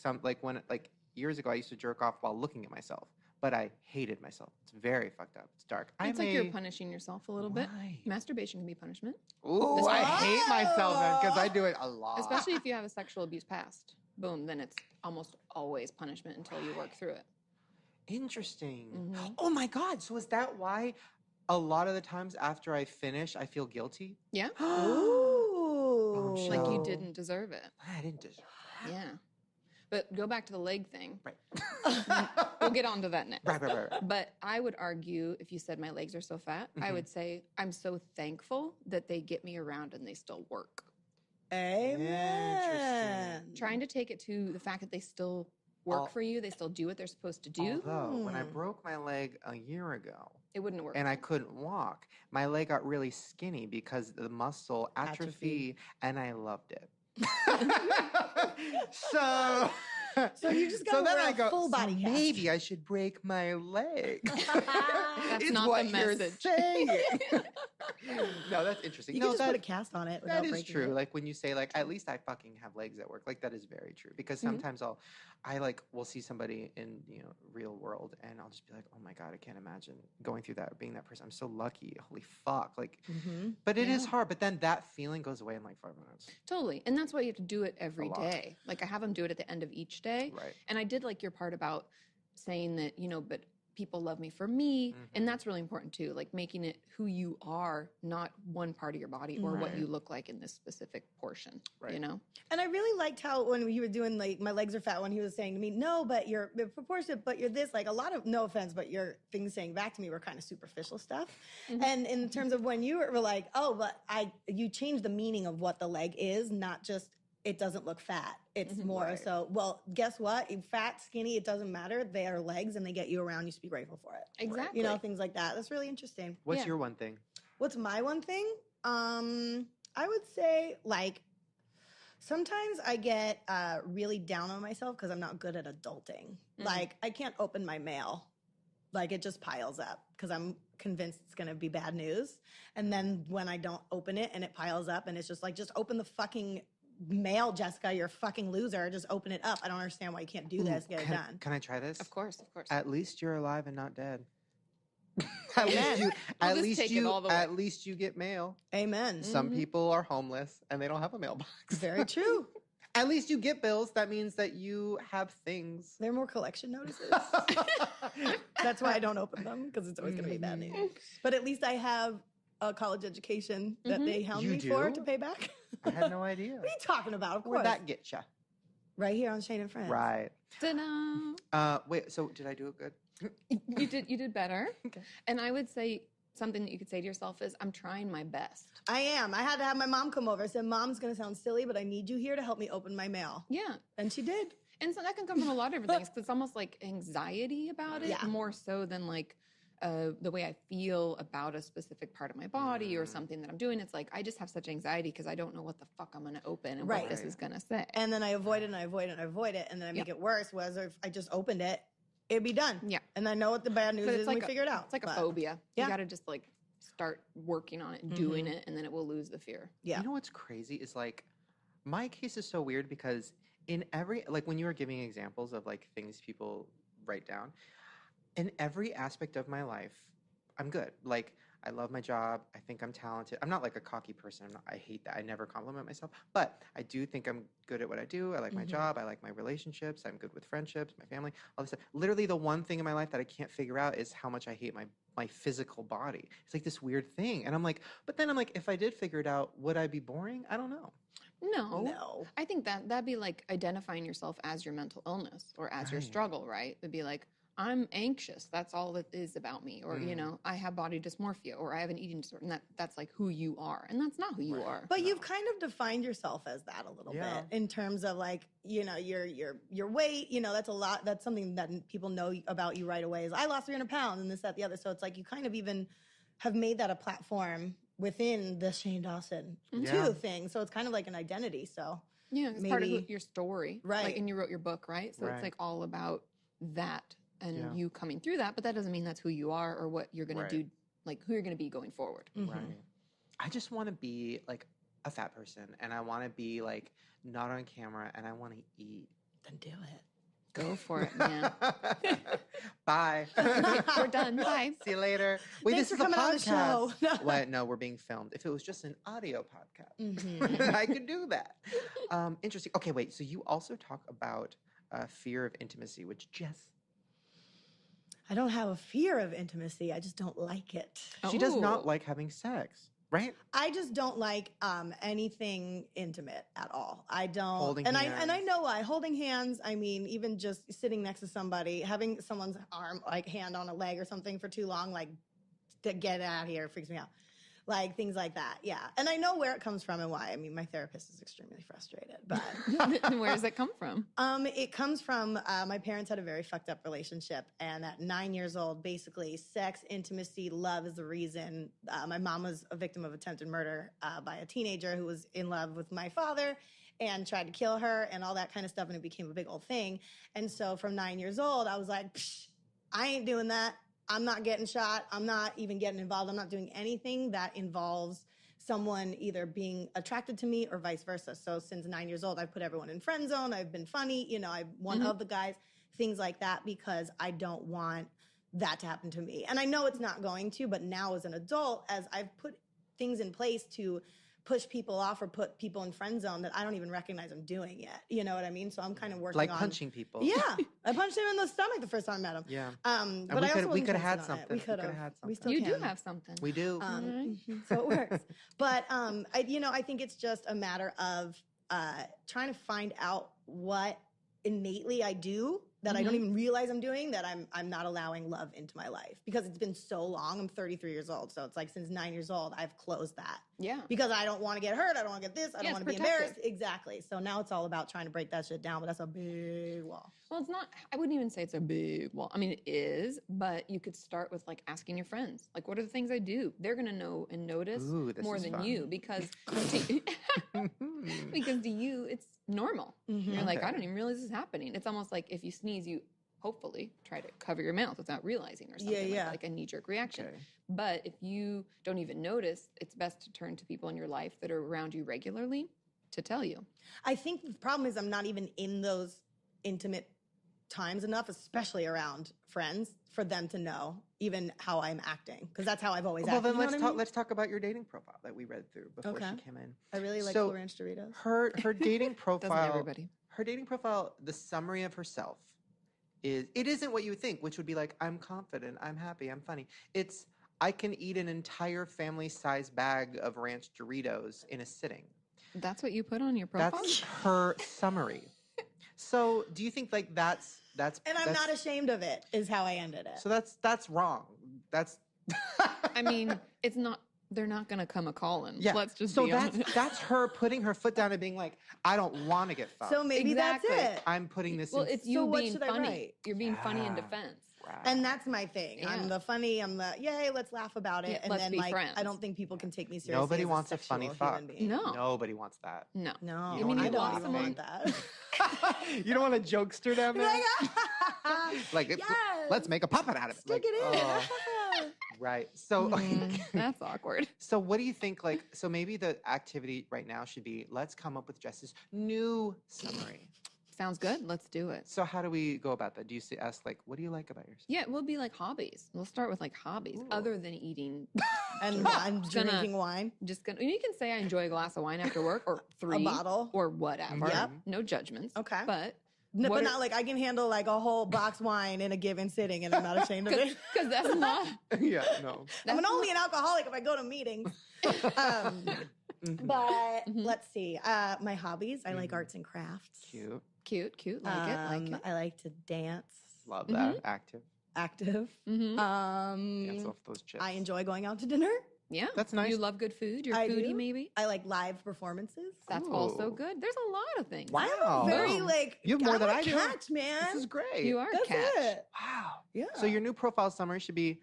S1: years ago, I used to jerk off while looking at myself. But I hated myself. It's very fucked up. It's dark.
S3: It's like you're punishing yourself a little bit.
S1: Why?
S3: Masturbation can be punishment,
S1: Ooh, I hate myself because I do it a lot.
S3: especially if you have a sexual abuse past. Boom, then it's almost always punishment until you work through it.
S1: Interesting.
S3: Mm-hmm.
S1: Oh my God. So is that why a lot of the times after I finish, I feel guilty?
S3: Yeah,
S2: Ooh.
S1: shit.
S3: like you
S1: Oh.
S3: didn't deserve it.
S1: I didn't deserve that.
S3: Yeah, but go back to the leg thing.
S1: Right.
S3: We'll get onto that next.
S1: Right.
S3: But I would argue, if you said my legs are so fat, I would say I'm so thankful that they get me around and they still work.
S2: Amen.
S3: Trying to take it to the fact that they still work for you, they still do what they're supposed to do,
S1: Although, when I broke my leg a year ago
S3: it wouldn't work.
S1: and I couldn't walk, my leg got really skinny because the muscle atrophied, and I loved it. So
S2: you just gotta
S1: then
S2: wear
S1: I
S2: a
S1: go,
S2: full body
S1: so
S2: cast."
S1: maybe I should break my leg.
S3: That's
S1: It's
S3: not
S1: what
S3: the
S1: you're
S3: message.
S1: saying. No, that's interesting.
S2: You
S1: No,
S2: can just
S1: that,
S2: put a cast on it without
S1: that is
S2: breaking
S1: true.
S2: it.
S1: Like when you say like, at least I fucking have legs at work. Like that is very true. Because sometimes will see somebody in real world and I'll just be like, oh my God, I can't imagine going through that or being that person. I'm so lucky. Holy fuck. Like, but it is hard. But then that feeling goes away in like 5 minutes.
S3: Totally. And that's why you have to do it every
S1: lot.
S3: day. Like I have them do it at the end of each day.
S1: Right.
S3: And I did like your part about saying that, but people love me for me. And that's really important too. Like making it who you are, not one part of your body or what you look like in this specific portion,
S1: Right.
S2: And I really liked how when you were doing like my legs are fat, when he was saying to me, no, but you're proportionate, but you're this, like a lot of, no offense, but your things saying back to me were kind of superficial stuff. And in terms of when you were like, oh, but you changed the meaning of what the leg is, not just it doesn't look fat. It's more so, well, guess what? Fat, skinny, it doesn't matter. They are legs and they get you around. You should be grateful for it.
S3: Exactly.
S2: Things like that. That's really interesting.
S1: What's
S3: Yeah.
S1: your one thing?
S2: What's my one thing? I would say like sometimes I get really down on myself because I'm not good at adulting. Like I can't open my mail. Like it just piles up because I'm convinced it's going to be bad news. And then when I don't open it and it piles up and it's just like, just open the fucking mail, Jessica, you're a fucking loser. Just open it up. I don't understand why you can't do this. Get it done.
S1: Can I try this?
S3: Of course.
S1: At least you're alive and not dead.
S2: Amen.
S3: We'll just take it all the way.
S1: At least you get mail.
S2: Amen.
S1: Some people are homeless and they don't have a mailbox.
S2: Very true.
S1: At least you get bills. That means that you have things.
S2: There are more collection notices. That's why I don't open them because it's always going to be bad news. But at least I have a college education that they hound
S1: You
S2: me for
S1: do?
S2: to pay back.
S1: I had no idea.
S2: What are you talking about? Of course.
S1: Where'd that get you?
S2: Right here on Shan and Friends.
S1: Right.
S3: Ta-da!
S1: Wait, so did I do it good?
S3: You did better.
S1: Okay.
S3: And I would say something that you could say to yourself is, I'm trying my best.
S2: I am. I had to have my mom come over. I said, Mom's going to sound silly, but I need you here to help me open my mail.
S3: Yeah.
S2: And she did.
S3: And so that can come from a lot of different things. 'Cause it's almost like anxiety about it, more so than like the way I feel about a specific part of my body or something that I'm doing. It's like, I just have such anxiety because I don't know what the fuck I'm going to open and what this is going to say.
S2: And then I avoid it and I avoid it and I avoid it. And then I make it worse. Whereas if I just opened it, it'd be done.
S3: Yeah.
S2: And I know what the bad news is and we figure it out.
S3: It's like a
S2: But
S3: phobia.
S2: Yeah.
S3: You got to just like start working on it and doing it, and then it will lose the fear.
S2: Yeah.
S1: You know what's crazy is like, my case is so weird because in every, like when you were giving examples of like things people write down, in every aspect of my life, I'm good. Like, I love my job. I think I'm talented. I'm not like a cocky person. I hate that. I never compliment myself. But I do think I'm good at what I do. I like my job. I like my relationships. I'm good with friendships, my family, all this stuff. Literally the one thing in my life that I can't figure out is how much I hate my physical body. It's like this weird thing. And I'm like, but then I'm like, if I did figure it out, would I be boring? I don't know.
S3: No. I think that'd be like identifying yourself as your mental illness or as your struggle, right? It'd be like, I'm anxious. That's all it is about me. Or, you know, I have body dysmorphia or I have an eating disorder. And that's like who you are. And that's not who you are.
S2: But you've kind of defined yourself as that a little bit in terms of like, you know, your weight, you know, that's a lot. That's something that people know about you right away is I lost 300 pounds and this, that, the other. So it's like you kind of even have made that a platform within the Shane Dawson too thing. So it's kind of like an identity. So
S3: yeah, it's part of your story.
S2: Right.
S3: Like, and you wrote your book, right? So it's like all about that. And you coming through that, but that doesn't mean that's who you are or what you're going to do, like who you're going to be going forward.
S1: Right. I just want to be like a fat person and I want to be like not on camera and I want to eat.
S2: Then do it.
S3: Go for it, man.
S1: Bye.
S3: We're done. Bye.
S1: See you later. Wait,
S2: Thanks
S1: this
S2: for
S1: is a
S2: coming on the
S1: podcast.
S2: show.
S1: What? No, we're being filmed. If it was just an audio podcast, I could do that. Interesting. Okay, wait. So you also talk about fear of intimacy, which Jess.
S2: I don't have a fear of intimacy. I just don't like it.
S1: She does not like having sex, right?
S2: I just don't like anything intimate at all. I don't.
S1: Holding
S2: and
S1: hands.
S2: I know why. Holding hands, I mean, even just sitting next to somebody, having someone's arm, like hand on a leg or something for too long, like, to get out of here freaks me out. Like, things like that, yeah. And I know where it comes from and why. I mean, my therapist is extremely frustrated, but...
S3: Where does it come from?
S2: It comes from, my parents had a very fucked up relationship, and at 9 years old, basically, sex, intimacy, love is the reason. My mom was a victim of attempted murder by a teenager who was in love with my father and tried to kill her and all that kind of stuff, and it became a big old thing. And so from 9 years old, I was like, psh, I ain't doing that. I'm not getting shot. I'm not even getting involved. I'm not doing anything that involves someone either being attracted to me or vice versa. So since 9 years old, I've put everyone in friend zone. I've been funny. You know, I'm one of the guys, things like that, because I don't want that to happen to me. And I know it's not going to, but now as an adult, as I've put things in place to push people off or put people in friend zone that I don't even recognize I'm doing yet. You know what I mean? So I'm kind of working on...
S1: Like punching people.
S2: Yeah. I punched him in the stomach the first time I met him.
S1: Yeah.
S2: But
S1: we could have had something.
S2: We could have
S1: had something.
S2: We still
S3: You
S2: can.
S3: do have something.
S1: We do.
S2: So it works. But, I think it's just a matter of trying to find out what innately I do that I don't even realize I'm doing, that I'm not allowing love into my life. Because it's been so long. I'm 33 years old. So it's like since 9 years old, I've closed that.
S3: Yeah.
S2: Because I don't want to get hurt. I don't want to get this. I don't want to be
S3: protective.
S2: embarrassed. Exactly. So now it's all about trying to break that shit down. But that's a big wall.
S3: Well, it's not, I wouldn't even say it's a big wall. I mean, it is, but you could start with like asking your friends, like, what are the things I do? They're going to know and notice more than you because because to you, it's normal. You're like, I don't even realize this is happening. It's almost like if you sneeze, you hopefully try to cover your mouth without realizing or something like a knee-jerk reaction.
S1: Okay.
S3: But if you don't even notice, it's best to turn to people in your life that are around you regularly to tell you.
S2: I think the problem is I'm not even in those intimate times enough, especially around friends, for them to know even how I'm acting. Because that's how I've always acted.
S1: Well, then let's talk about your dating profile that we read through before she came in.
S2: I really like Cool Ranch Doritos.
S1: Her dating profile.
S3: Doesn't everybody?
S1: Her dating profile, the summary of herself it isn't what you would think, which would be like, I'm confident, I'm happy, I'm funny. It's, I can eat an entire family-sized bag of ranch Doritos in a sitting.
S3: That's what you put on your profile?
S1: That's her summary. So do you think like that's
S2: And I'm not ashamed of it, is how I ended it.
S1: So that's wrong. That's
S3: I mean, it's not. They're not going to come a calling.
S1: yeah.
S3: Let's just
S1: so
S3: be
S1: that's
S3: honest.
S1: that's her putting her foot down and being like, I don't want to get fucked.
S2: So maybe
S3: Exactly.
S2: that's it.
S1: I'm putting this
S3: Well,
S1: in.
S3: it's you
S2: what
S3: being
S2: should I
S3: funny.
S2: write?
S3: You're being funny in
S1: Yeah.
S3: defense.
S1: Right.
S2: And that's my thing.
S3: Yeah.
S2: I'm the funny. I'm the yay. Let's laugh about it.
S3: Yeah,
S2: and
S3: let's
S2: then
S3: be
S2: like
S3: friends.
S2: I don't think people can take me seriously.
S1: Nobody
S2: as
S1: wants a funny
S2: sexual human
S1: fuck.
S2: being.
S3: No.
S1: Nobody wants that.
S3: No.
S2: No,
S1: You mean
S2: I
S1: you
S2: don't
S3: want
S2: even
S3: someone-
S2: want that.
S1: You don't want a jokester down there? Like,
S2: yes.
S1: let's make a puppet out of it.
S2: Stick
S1: Like,
S2: it in.
S1: oh, right. So,
S3: That's awkward.
S1: so what do you think? Like, so maybe the activity right now should be let's come up with Jess's new summary.
S3: Sounds good. Let's do it.
S1: So, how do we go about that? Do you ask like, what do you like about yourself?
S3: Yeah, we'll be like hobbies. We'll start with like hobbies
S1: Ooh.
S3: other than eating.
S2: And I'm drinking wine.
S3: Just gonna. You can say I enjoy a glass of wine after work or 3
S2: bottle.
S3: or whatever.
S2: Yep.
S3: No judgments.
S2: Okay.
S3: But
S2: No,
S3: what
S2: but
S3: are-
S2: not like I can handle like a whole box wine in a given sitting, and I'm not ashamed of it.
S3: because that's not.
S1: Yeah, no.
S2: I'm
S3: That's
S2: only an alcoholic if I go to meetings.
S1: Mhm.
S2: But
S3: Mhm.
S2: let's see. My hobbies. I like
S1: Mhm.
S2: arts and crafts.
S1: Cute.
S3: Cute. Like it. Like it.
S2: I like to dance.
S1: Love that. Active.
S2: Active.
S3: Mm-hmm.
S1: Dance off those chips.
S2: I enjoy going out to dinner.
S3: Yeah,
S1: That's nice.
S3: You love good food. You're
S2: I
S3: foodie,
S2: do.
S3: maybe.
S2: I like live performances.
S3: That's
S1: Ooh.
S3: also good. There's a lot of things.
S1: Wow.
S2: Very
S3: Boom.
S2: like
S1: You have more
S2: I'm
S1: than
S2: a
S1: I do.
S2: catch, man.
S1: This is great.
S3: You are a
S2: That's
S3: catch.
S2: it.
S1: Wow.
S2: Yeah.
S1: So your new profile summary should be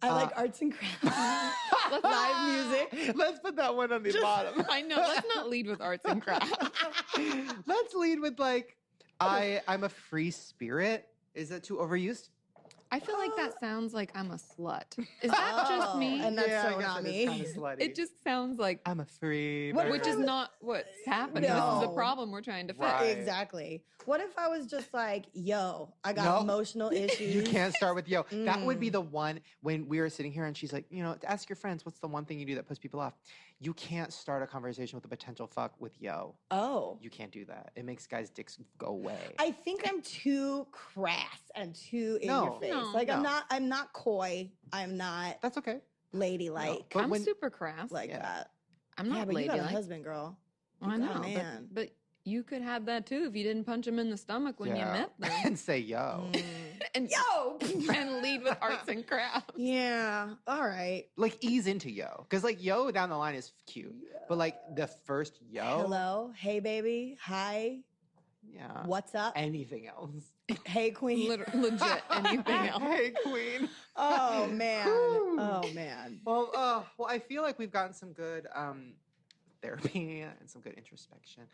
S2: I like arts and crafts. Live music.
S1: Let's put that one on the bottom.
S3: I know. Let's not lead with arts and crafts.
S1: Let's lead with like I'm a free spirit. Is that too overused?
S3: I feel like that sounds like I'm a slut. Is that just me?
S2: And that's
S1: yeah,
S2: so
S1: I guess
S2: not
S1: that is
S2: me.
S1: kinda slutty.
S3: It just sounds like,
S1: I'm a free
S2: What-
S1: bird.
S3: which is not what's happening. This is the
S2: No.
S3: problem we're trying to fix.
S1: Right.
S2: Exactly. What if I was just like, yo, I got
S1: No.
S2: emotional issues.
S1: You can't start with yo. That would be
S2: Mm.
S1: the one when we were sitting here and she's like, ask your friends what's the one thing you do that puts people off. You can't start a conversation with a potential fuck with yo.
S2: Oh.
S1: You can't do that. It makes guys' dicks go away.
S2: I think I'm too crass and too in
S1: No.
S2: your face.
S3: No.
S2: Like
S1: No.
S2: I'm not coy. I'm not
S1: That's okay.
S2: ladylike
S1: But
S3: I'm
S1: when-
S3: super crass.
S2: like
S1: Yeah.
S2: that.
S3: I'm
S2: Yeah,
S3: not
S2: but you got a
S3: ladylike.
S2: husband, girl.
S3: I
S2: You got a
S3: know,
S2: man.
S3: but you could have that too if you didn't punch him in the stomach when you met them.
S1: and say yo.
S3: And
S2: Yo!
S3: and lead with arts and crafts.
S2: Yeah. All right.
S1: Like ease into yo. Because like yo down the line is cute. But like the first yo.
S2: Hello. Hey, baby. Hi.
S1: Yeah.
S2: What's up?
S1: Anything else?
S2: Hey, queen.
S3: Legit anything else.
S1: Hey, queen.
S2: Oh, man.
S1: Whew.
S2: Oh, man.
S1: Well, I feel like we've gotten some good therapy and some good introspection.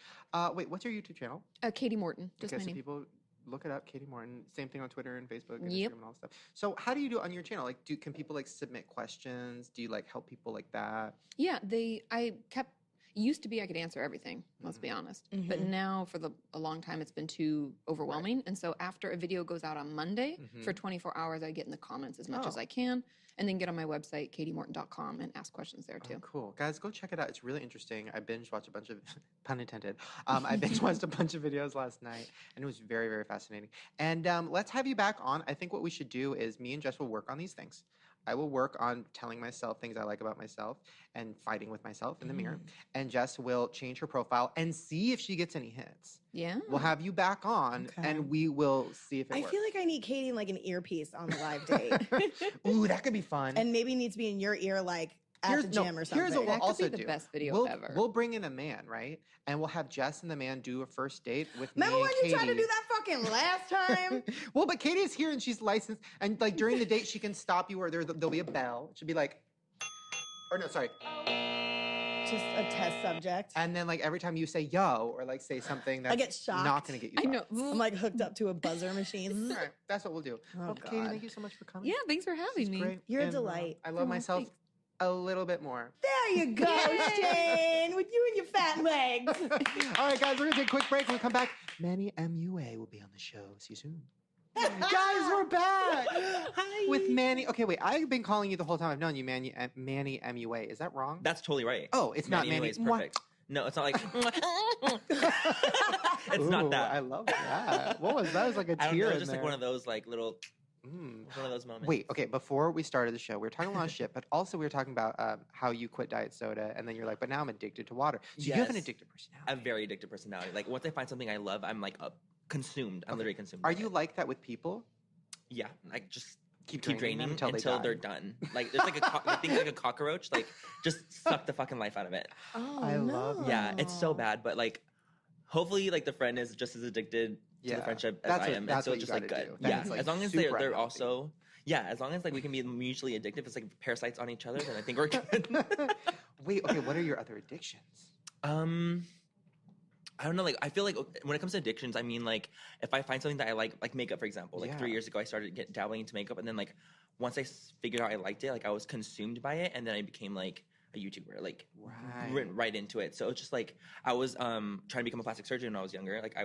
S1: Wait, what's your YouTube channel?
S3: Katy Morton, just
S1: Okay,
S3: my
S1: so
S3: name.
S1: people look it up, Katy Morton. Same thing on Twitter and Facebook and
S3: Yep.
S1: Instagram and all that stuff. So how do you do it on your channel? Like, can people like submit questions? Do you like help people like that?
S3: Yeah, used to be I could answer everything, let's be honest. But
S2: Mhm.
S3: now for a long time it's been too overwhelming. And so after a video goes out on Monday, for 24 hours I get in the comments as much as
S1: Oh.
S3: I can and then get on my website, katymorton.com, and ask questions there too.
S1: Oh, cool. Guys, go check it out. It's really interesting. I binge watched a bunch of, pun intended, I binge watched a bunch of videos last night, and it was very, very fascinating. And let's have you back on. I think what we should do is me and Jess will work on these things. I will work on telling myself things I like about myself and fighting with myself in the mirror. And Jess will change her profile and see if she gets any hits.
S3: Yeah.
S1: We'll have you back on,
S2: Okay.
S1: and we will see if it
S2: I
S1: works.
S2: feel like I need Katie in like an earpiece on the live date.
S1: Ooh, that could be fun.
S2: And maybe needs to be in your ear like at the gym or something.
S1: Here's what we'll
S3: That could
S1: also
S3: be the
S1: do.
S3: best video
S1: we'll,
S3: ever.
S1: We'll bring in a man, right? And we'll have Jess and the man do a first date with
S2: Remember
S1: me
S2: when
S1: and
S2: you tried to
S1: Katy.
S2: do that fucking last time?
S1: Well, but Katie is here and she's licensed, and like during the date she can stop you, or there'll be a bell. It should be like, or no, sorry.
S2: Just a test subject.
S1: And then like every time you say yo or like say something that's
S2: get shocked.
S1: not going to get you.
S3: I know.
S2: I'm like hooked up to a buzzer machine.
S1: All right, that's what we'll do.
S2: Oh,
S1: Well, Katie,
S2: God.
S1: thank you so much for coming.
S3: Yeah, thanks for
S1: This
S3: having
S1: is
S3: me.
S1: great.
S2: You're a
S1: And,
S2: delight.
S1: I love
S3: Oh,
S1: myself
S3: thanks.
S1: a little bit more.
S2: There you go, Shane, with you and your fat legs.
S1: All right, guys, we're going to take a quick break. When we come back, Manny MUA will be on the show. See you soon. Guys, we're back
S2: Hi.
S1: with Manny. Okay, wait. I've been calling you the whole time I've known you, Manny MUA. Is that wrong?
S4: That's totally right.
S1: Oh, it's not Manny.
S4: Is perfect. No, it's not like. It's
S1: Ooh,
S4: not that.
S1: I love that. What was that? It was like a
S4: I don't
S1: tear
S4: know.
S1: in
S4: Just
S1: there.
S4: like one of those like little.
S1: Mm.
S4: One of those moments.
S1: Wait, okay. Before we started the show, we were talking a lot of shit, but also we were talking about how you quit diet soda, and then you're like, but now I'm addicted to water. So you have an
S4: Yes.
S1: addictive personality.
S4: I have a very addictive personality. Like once I find something I love, I'm like consumed. I'm literally consumed.
S1: Are
S4: by
S1: you
S4: it.
S1: like that with people?
S4: Yeah, like just
S1: Keep
S4: keep
S1: draining them
S4: draining
S1: until they
S4: they're
S1: die.
S4: done. Like it's like I think like a cockroach. Like just suck the fucking life out of it.
S2: Oh,
S1: I love that.
S4: Yeah, it's so bad. But like, hopefully, like the friend is just as addicted to the friendship as I am. And so it's just like good.
S1: That
S4: Yeah,
S1: is, like,
S4: as long as
S1: super
S4: they're
S1: unhealthy.
S4: also. Yeah, as long as like we can be mutually addictive, it's like parasites on each other, then I think we're good.
S1: Wait, okay, what are your other addictions?
S4: I don't know, like, I feel like when it comes to addictions, I mean, like, if I find something that I like makeup, for example, like 3 years ago, I started dabbling into makeup, and then, like, once I figured out I liked it, like, I was consumed by it, and then I became, like, a YouTuber, like, went right into it. So it's just, like, I was trying to become a plastic surgeon when I was younger. Like, I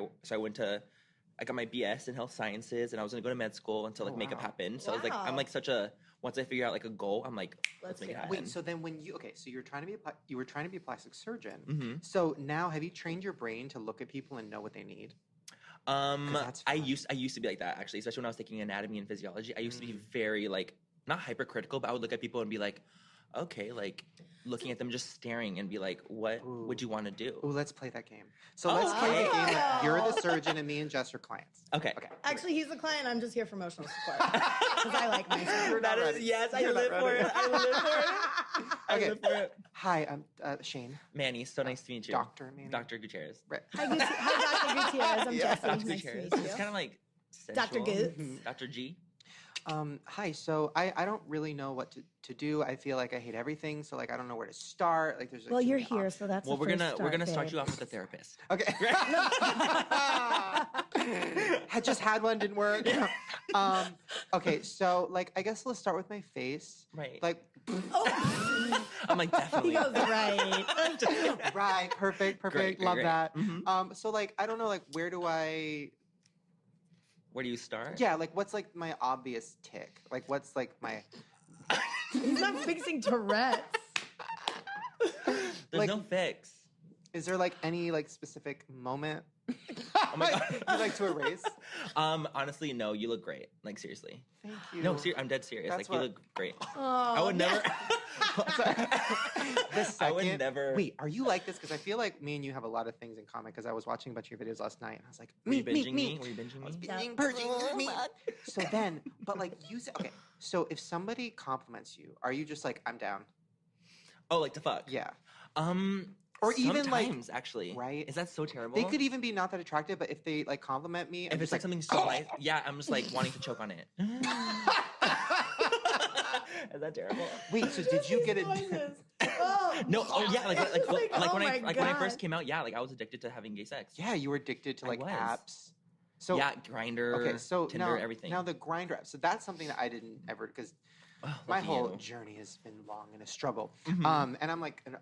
S4: got my BS in health sciences, and I was going to go to med school until, like, makeup happened. So I was, like, I'm, like, once I figure out, like, a goal, I'm, like, let's make it happen.
S1: Wait, so then so you're trying to be you were trying to be a plastic surgeon.
S4: Mm-hmm.
S1: So now have you trained your brain to look at people and know what they need?
S4: I used to be like that, actually, especially when I was taking anatomy and physiology. I used to be very, like, not hypercritical, but I would look at people and be like, okay, like, looking at them, just staring and be like, what would you want to do?
S1: Ooh, let's play that game. So let's play the game. You're the surgeon and me and Jess are clients.
S4: Okay.
S2: Actually, he's the client. I'm just here for emotional support because I like myself.
S4: I live for it. I live for it. I live for it.
S1: Hi, I'm Shane.
S4: Manny, so nice to meet you.
S1: Dr. Manny.
S4: Dr. Gutierrez.
S1: Right.
S2: Hi, Dr. Gutierrez. I'm Jessie.
S4: Dr.
S2: Nice
S4: Gutierrez.
S2: to meet
S4: It's
S2: you.
S4: kind of like
S2: Dr.
S4: sensual.
S2: Goots.
S4: Dr. G.
S1: Hi, so I don't really know what to do. I feel like I hate everything, so like I don't know where to start. Like there's
S2: Well, you're here, so that's
S4: Well,
S2: the
S4: we're
S2: first
S4: gonna start
S2: babe.
S4: you off with a therapist.
S1: Okay. Had just had one, didn't work. Okay, so like I guess let's start with my face.
S4: Right.
S1: Like
S4: I'm like, definitely.
S2: He goes right.
S1: right, perfect,
S4: Great,
S1: love
S4: great.
S1: that.
S4: Mhm.
S1: So like I don't know, like where do
S4: Where do you start?
S1: yeah, like what's like my obvious tick? Like what's like my
S2: He's not fixing Tourette's.
S4: There's
S1: like-
S4: no fix.
S1: is there like any like specific moment
S4: Oh my God.
S1: you like to erase?
S4: Honestly, no. You look great. Like seriously.
S1: Thank you.
S4: No, I'm dead serious.
S1: That's
S4: Like you
S1: what-
S4: look great.
S2: Oh,
S4: I would never.
S1: The second,
S4: I would never.
S1: Wait, are you like this? Because I feel like me and you have a lot of things in common. Because I was watching a bunch of your videos last night, and I was like,
S4: Were you
S1: me,
S4: binging
S1: me.
S4: Were you binging
S1: I was
S4: me?
S1: binging, purging, me. So then, but like you said, okay. So if somebody compliments you, are you just like, I'm down?
S4: Oh, like to fuck.
S1: Yeah.
S4: Or
S1: even, like-
S4: sometimes, actually.
S1: Right.
S4: Is that so terrible?
S1: They could even be not that attractive, but if they like compliment me, I'm
S4: If it's
S1: just
S4: like something so nice, yeah, I'm just like wanting to choke on it. Is that terrible?
S1: Wait, so did you get it?
S2: Oh.
S4: No. Oh yeah. Like
S2: oh
S4: when
S2: my
S4: when I
S2: God.
S4: first came out, yeah, like I was addicted to having gay sex.
S1: Yeah, you were addicted to
S4: I
S1: like
S4: was.
S1: apps. So
S4: yeah, Grinder.
S1: okay, so
S4: Tinder,
S1: now,
S4: everything.
S1: Now the Grindr app. So that's something that I didn't ever because
S4: Oh,
S1: my
S4: lucky
S1: whole
S4: you.
S1: journey has been long and a struggle.
S4: Mhm.
S1: And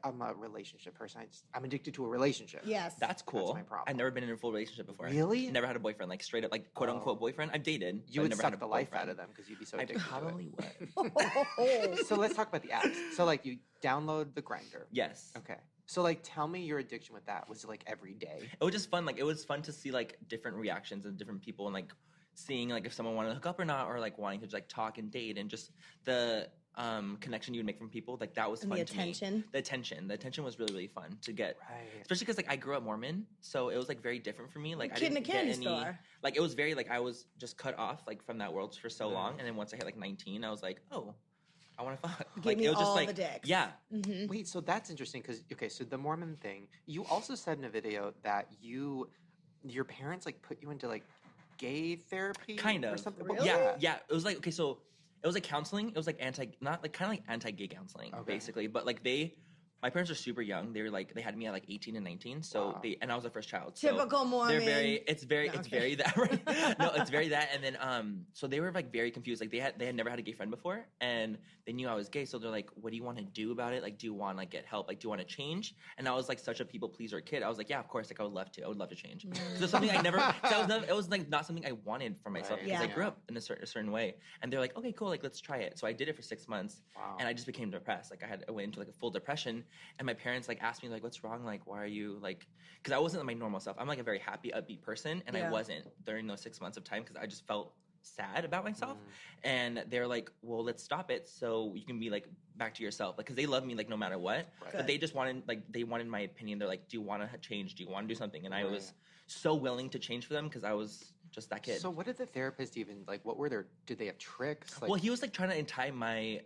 S1: I'm a relationship person. I'm addicted to a relationship.
S2: Yes.
S4: That's cool.
S1: my problem.
S4: I've never been in a full relationship before.
S1: Really?
S4: Never had a boyfriend, like straight up, like quote unquote boyfriend. I've dated.
S1: You
S4: but
S1: would
S4: never
S1: suck
S4: had a
S1: the life
S4: boyfriend.
S1: out of them because you'd be so
S4: I
S1: addicted
S4: probably
S1: to it.
S2: Oh.
S1: So let's talk about the apps. So like you download the Grindr.
S4: Yes.
S1: Okay. So like tell me your addiction with that. Was it like every day?
S4: It was just fun. Like it was fun to see like different reactions of different people and like seeing like if someone wanted to hook up or not, or like wanting to just, like talk and date and just the connection you would make from people. Like that was
S2: And
S4: fun
S2: the
S4: to me.
S2: attention.
S4: The attention was really fun to get.
S1: Right.
S4: Especially because like I grew up Mormon, so it was like very different for me. Like I
S2: Kid in a
S4: didn't get
S2: candy
S4: any.
S2: store.
S4: Like it was very like I was just cut off like from that world for so long, and then once I hit like 19, I was like, oh, I want to fuck.
S2: Give
S4: like
S2: me
S4: it was just
S2: all
S4: like
S2: the dicks.
S4: yeah,
S2: Mm-hmm.
S1: Wait, so that's interesting because okay, so the Mormon thing. You also said in a video that your parents like put you into like gay therapy,
S4: kind of.
S1: or something.
S2: Really?
S4: Yeah. It was like okay, so it was like counseling. It was like not like kind of like anti-gay counseling,
S1: Okay.
S4: basically. But like my parents are super young. They were like they had me at like 18 and 19. So
S1: Wow.
S4: and I was the first child. So
S2: Typical Mormon.
S4: they're very. It's very.
S2: No,
S4: it's
S2: okay.
S4: very that. Right? No, it's very that. And then so they were like very confused. Like they had never had a gay friend before, and they knew I was gay. So they're like, "What do you want to do about it? Like, do you want to like get help? Like, do you want to change?" And I was like such a people pleaser kid. I was like, "Yeah, of course. Like, I would love to. I would love to change." So it's something I never. It was like not something I wanted for myself
S1: Right.
S4: because I
S2: Yeah.
S4: grew up in a certain way. And they're like, "Okay, cool. Like, let's try it." So I did it for 6 months.
S1: Wow.
S4: And I just became depressed. Like I went into like a full depression, and my parents like asked me like, "What's wrong? Like, why are you like?" Because I wasn't my normal self. I'm like a very happy, upbeat person, and
S2: Yeah.
S4: I wasn't during those 6 months of time because I just felt sad about myself. And they're like, well, let's stop it so you can be like back to yourself, like, because they love me like no matter what. But they just wanted my opinion. They're like, do you want to change? Do you want to do something? And I was so willing to change for them because I was just that kid.
S1: So what did the therapist even, like, what were did they have tricks? Like,
S4: well, he was like trying to tie my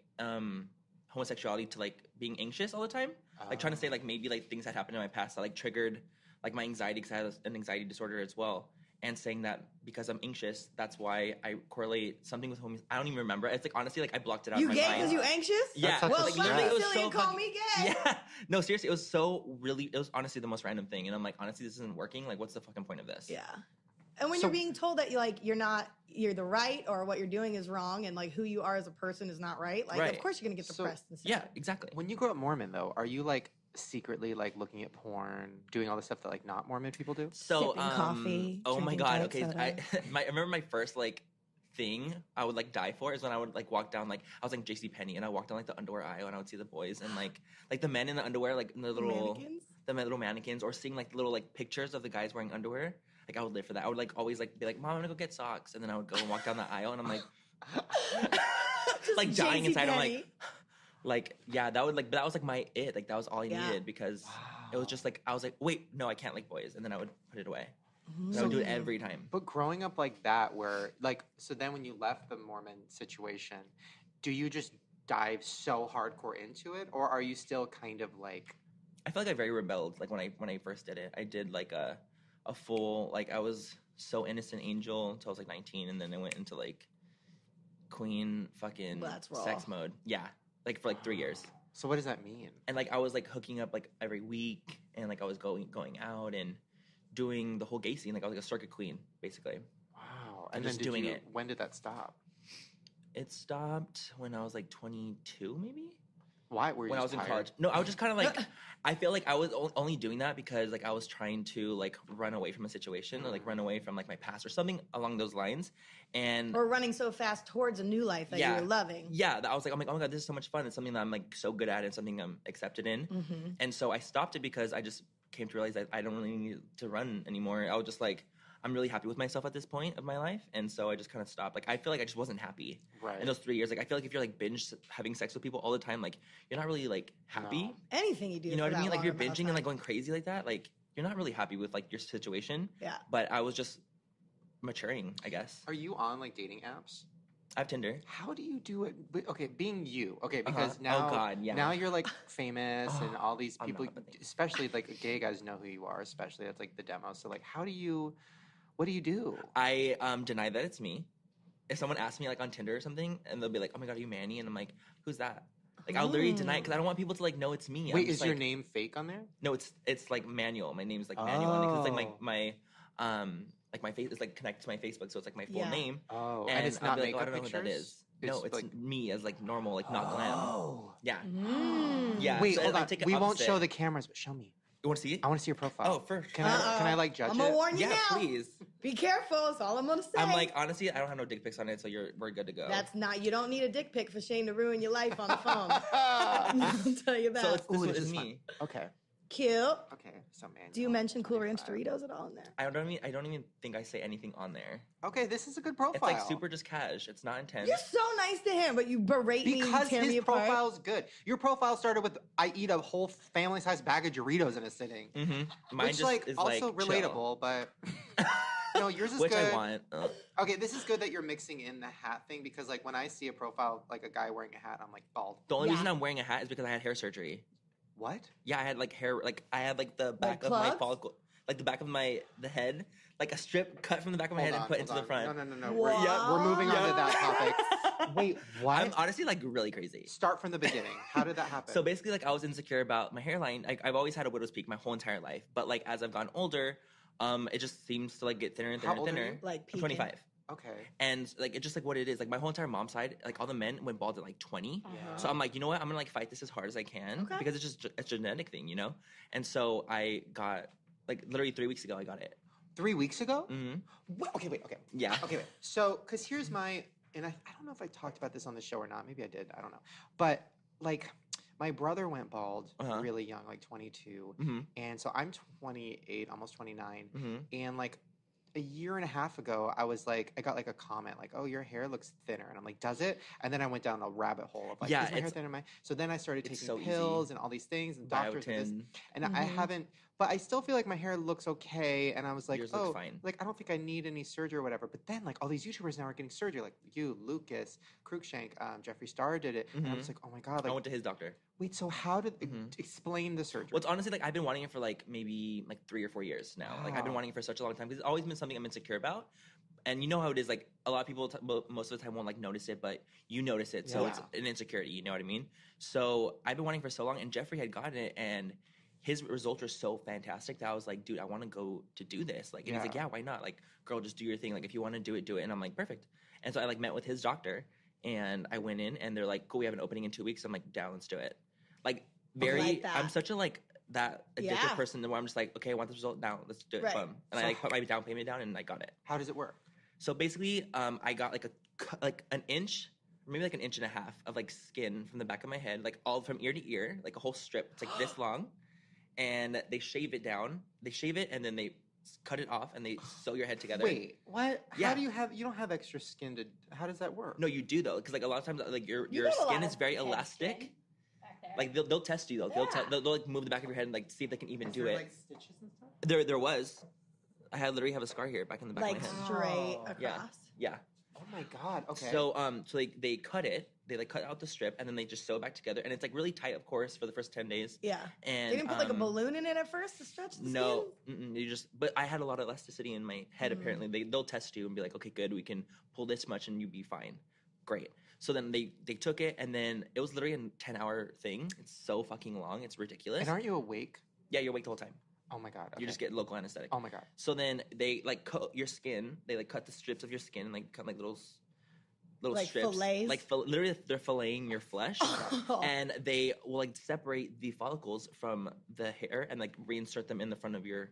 S4: homosexuality to like being anxious all the time, like trying to say like maybe like things that happened in my past that like triggered like my anxiety, because I have an anxiety disorder as well, and saying that because I'm anxious, that's why I correlate something with homies. I don't even remember. It's like, honestly, like I blocked it out.
S2: You
S4: of my
S2: gay
S4: mind.
S2: because you anxious?
S4: Yeah.
S2: Well,
S4: like,
S2: fuck me
S4: it was
S2: silly and call me gay.
S4: Yeah. No, seriously, it was honestly the most random thing, and I'm like, honestly, this isn't working. Like, what's the fucking point of this?
S2: Yeah. And when you're being told that you're the right, or what you're doing is wrong, and like who you are as a person is not right, like of course you're gonna get depressed and stuff.
S4: Yeah, exactly.
S1: When you grow up Mormon, though, are you like secretly like looking at porn, doing all the stuff that like not Mormon people do?
S4: So
S2: Sipping coffee,
S4: oh my
S2: drinking
S4: god,
S2: diet
S4: okay.
S2: soda.
S4: I remember my first like thing I would like die for is when I would like walk down, like I was like JCPenney, and I walked down like the underwear aisle, and I would see the boys and like the men in the underwear, like in the little mannequins, or seeing like little like pictures of the guys wearing underwear. Like I would live for that. I would like always like be like, Mom, I'm gonna go get socks, and then I would go and walk down the aisle, and I'm like like dying inside. I'm like yeah, that would like, but that was like my it. Like that was all I needed, because it was just like I was like, wait, no, I can't like boys, and then I would put it away. So I would do it every time.
S1: But growing up like that, where like, so then when you left the Mormon situation, do you just dive so hardcore into it, or are you still kind of like?
S4: I feel like I very rebelled. Like when I first did it, I did like a full, like I was so innocent angel until I was like 19, and then I went into like queen fucking sex mode. Yeah, like for like 3 years.
S1: So what does that mean?
S4: And like I was like hooking up like every week, and like I was going out and doing the whole gay scene. Like I was like a circuit queen, basically.
S1: Wow.
S4: And just doing it.
S1: When did that stop?
S4: It stopped when I was like 22, maybe.
S1: Why? Were you
S4: when I was in college? No, I was just kind of like, I feel like I was only doing that because like I was trying to like run away from a situation, or like run away from like my past or something along those lines, and
S2: or running so fast towards a new life that you were loving.
S4: Yeah, I was like, oh my god, this is so much fun. It's something that I'm like so good at, and something I'm accepted in. And so I stopped it because I just came to realize that I don't really need to run anymore. I was just like, I'm really happy with myself at this point of my life, and so I just kind of stopped. Like I feel like I just wasn't happy in those 3 years. Like I feel like if you're like binge having sex with people all the time, like you're not really like happy.
S2: No. Anything you do,
S4: you know what I mean? Like you're binging and like going crazy like that. Like you're not really happy with like your situation.
S2: Yeah.
S4: But I was just maturing, I guess.
S1: Are you on like dating apps?
S4: I have Tinder.
S1: How do you do it? Okay, being you. Okay, because now, now you're like famous, and all these people, especially like gay guys, know who you are. Especially that's like the demo. So like, what do you do?
S4: I deny that it's me. If someone asks me like on Tinder or something, and they'll be like, "Oh my god, are you Manny?" and I'm like, "Who's that?" Like I'll literally deny it because I don't want people to like know it's me.
S1: Wait, is your name fake on there?
S4: No, it's like Manuel. My name's like Manuel because like my like my face is like connected to my Facebook, so it's like my full name.
S1: Oh, and it's not makeup
S4: I don't know
S1: pictures?
S4: who that is. No, it's
S1: like
S4: me as like normal, like not glam.
S1: Oh,
S4: yeah, yeah.
S1: Wait,
S4: so
S1: hold on. We won't
S4: opposite.
S1: show the cameras, but show me.
S4: You want to see it?
S1: I want to see your profile.
S4: Oh, first.
S1: Can I like judge it?
S2: I'm gonna warn you
S4: yeah,
S2: now.
S4: Please.
S2: Be careful. That's all I'm gonna say.
S4: I'm like, honestly, I don't have no dick pics on it, so we're good to go.
S2: That's not. You don't need a dick pic for Shane to ruin your life on the phone. I'll tell you that.
S4: So this is me.
S1: Okay.
S2: Cute.
S1: Okay. So man.
S2: Do you mention Cool Ranch Doritos at all in there?
S4: I don't even think I say anything on there.
S1: Okay, this is a good profile.
S4: It's like super just cash. It's not intense.
S2: You're so nice to him, but you berate me and tear me apart.
S1: Because his profile's good. Your profile started with I eat a whole family-sized bag of Doritos in a sitting.
S4: Mm-hmm. Mine
S1: which
S4: just
S1: like
S4: is
S1: also
S4: like
S1: relatable, but no, yours is
S4: which
S1: good.
S4: I want.
S1: Okay, this is good that you're mixing in the hat thing, because like when I see a profile like a guy wearing a hat, I'm like bald.
S4: The only reason I'm wearing a hat is because I had hair surgery.
S1: What?
S4: Yeah, I had like hair, like I had like the back of my follicle, like the back of the head, like a strip cut from the back of my head and put into the front.
S1: No. We're moving on to that topic. Wait, what?
S4: I'm honestly like really crazy.
S1: Start from the beginning. How did that happen?
S4: So basically, like I was insecure about my hairline. Like I've always had a widow's peak my whole entire life, but like as I've gotten older, it just seems to like get thinner and thinner and thinner.
S2: Like
S4: I'm 25.
S1: Okay.
S4: And like it's just like what it is. Like my whole entire mom's side, like all the men went bald at like 20. So I'm like, you know what? I'm gonna like fight this as hard as I can because it's just a genetic thing, you know. And so I got like literally 3 weeks ago, I got it.
S1: 3 weeks ago?
S4: Mm-hmm.
S1: Okay.
S4: Yeah.
S1: Okay, wait. So, because here's my, and I don't know if I talked about this on the show or not. Maybe I did. I don't know. But like, my brother went bald really young, like 22, and so I'm 28, almost 29, and like, a year and a half ago, I was like, I got like a comment like, "Oh, your hair looks thinner," and I'm like, "Does it?" And then I went down a rabbit hole of like,
S4: Yeah,
S1: "Is my hair
S4: it's-
S1: thinner?" So then I started
S4: it's
S1: taking
S4: so
S1: pills
S4: easy.
S1: and all these things and doctors and this,
S4: Biotin.
S1: and I haven't. But I still feel like my hair looks okay, and I was like,
S4: Yours looks
S1: "Oh,
S4: fine.
S1: like I don't think I need any surgery or whatever." But then like all these YouTubers now are getting surgery, like you, Lucas, Cruikshank, Jeffree Star did it, and I was like, "Oh my god!"
S4: I
S1: Like,
S4: went to his doctor.
S1: wait, so how did explain the surgery?
S4: Well, it's honestly like I've been wanting it for like maybe like 3 or 4 years now. Like I've been
S1: Wow.
S4: wanting it for such a long time because it's always been something I'm insecure about. And you know how it is, like a lot of people most of the time won't like notice it, but you notice it, so it's
S1: Yeah.
S4: an insecurity. You know what I mean? So I've been wanting it for so long, and Jeffrey had gotten it, and his results were so fantastic that I was like, dude, I want to go to do this. Like, and he's like, yeah, why not? Like, girl, just do your thing. Like, if you want to do it, do it. And I'm like, perfect. And so I like met with his doctor, and I went in, and they're like, cool, we have an opening in 2 weeks. I'm like, down, let's do it. Like,
S2: like that.
S4: I'm such a like that addictive
S2: Yeah.
S4: person where I'm just like, okay, I want this result now. Let's do it.
S2: Right.
S4: Boom. And I like put my down payment down, and I got it.
S1: How does it work?
S4: So basically, I got like an inch, maybe like an inch and a half of like skin from the back of my head, like all from ear to ear, like a whole strip. It's like this long, and they shave it down. They shave it, and then they cut it off, and they sew your head together.
S1: Wait, what? How
S4: Yeah.
S1: do you have? You don't have extra skin to. How does that work?
S4: No, you do though, because like a lot of times, like your
S2: got a lot
S4: skin is
S2: of
S4: very
S2: head
S4: elastic.
S2: skin back there.
S4: Like they'll test you though.
S2: Yeah.
S4: They'll like move the back of your head and like see if they can even
S1: Is
S4: do
S1: there,
S4: it.
S1: like stitches and stuff?
S4: There was. I literally have a scar here back in the back
S2: like
S4: of my head.
S2: straight
S1: Oh.
S2: across.
S4: Yeah. Yeah.
S1: Oh my god. Okay.
S4: So they cut it. They like cut out the strip and then they just sew it back together, and it's like really tight, of course, for the first 10 days.
S2: Yeah.
S4: And
S2: They didn't put like a balloon in it at first to stretch the
S4: No,
S2: skin?
S4: you just. But I had a lot of elasticity in my head. Apparently, they'll test you and be like, okay, good, we can pull this much and you be fine. Great. So then they took it, and then it was literally a 10-hour thing. It's so fucking long. It's ridiculous.
S1: and aren't you awake?
S4: Yeah, you're awake the whole time.
S1: Oh my god.
S4: You just
S1: okay.
S4: get local anesthetic.
S1: Oh my god.
S4: So then they like cut your skin. They like cut the strips of your skin and like cut like little
S2: Like
S4: strips.
S2: fillets?
S4: Like literally, they're filleting your flesh, and they will like separate the follicles from the hair and like reinsert them in the front of your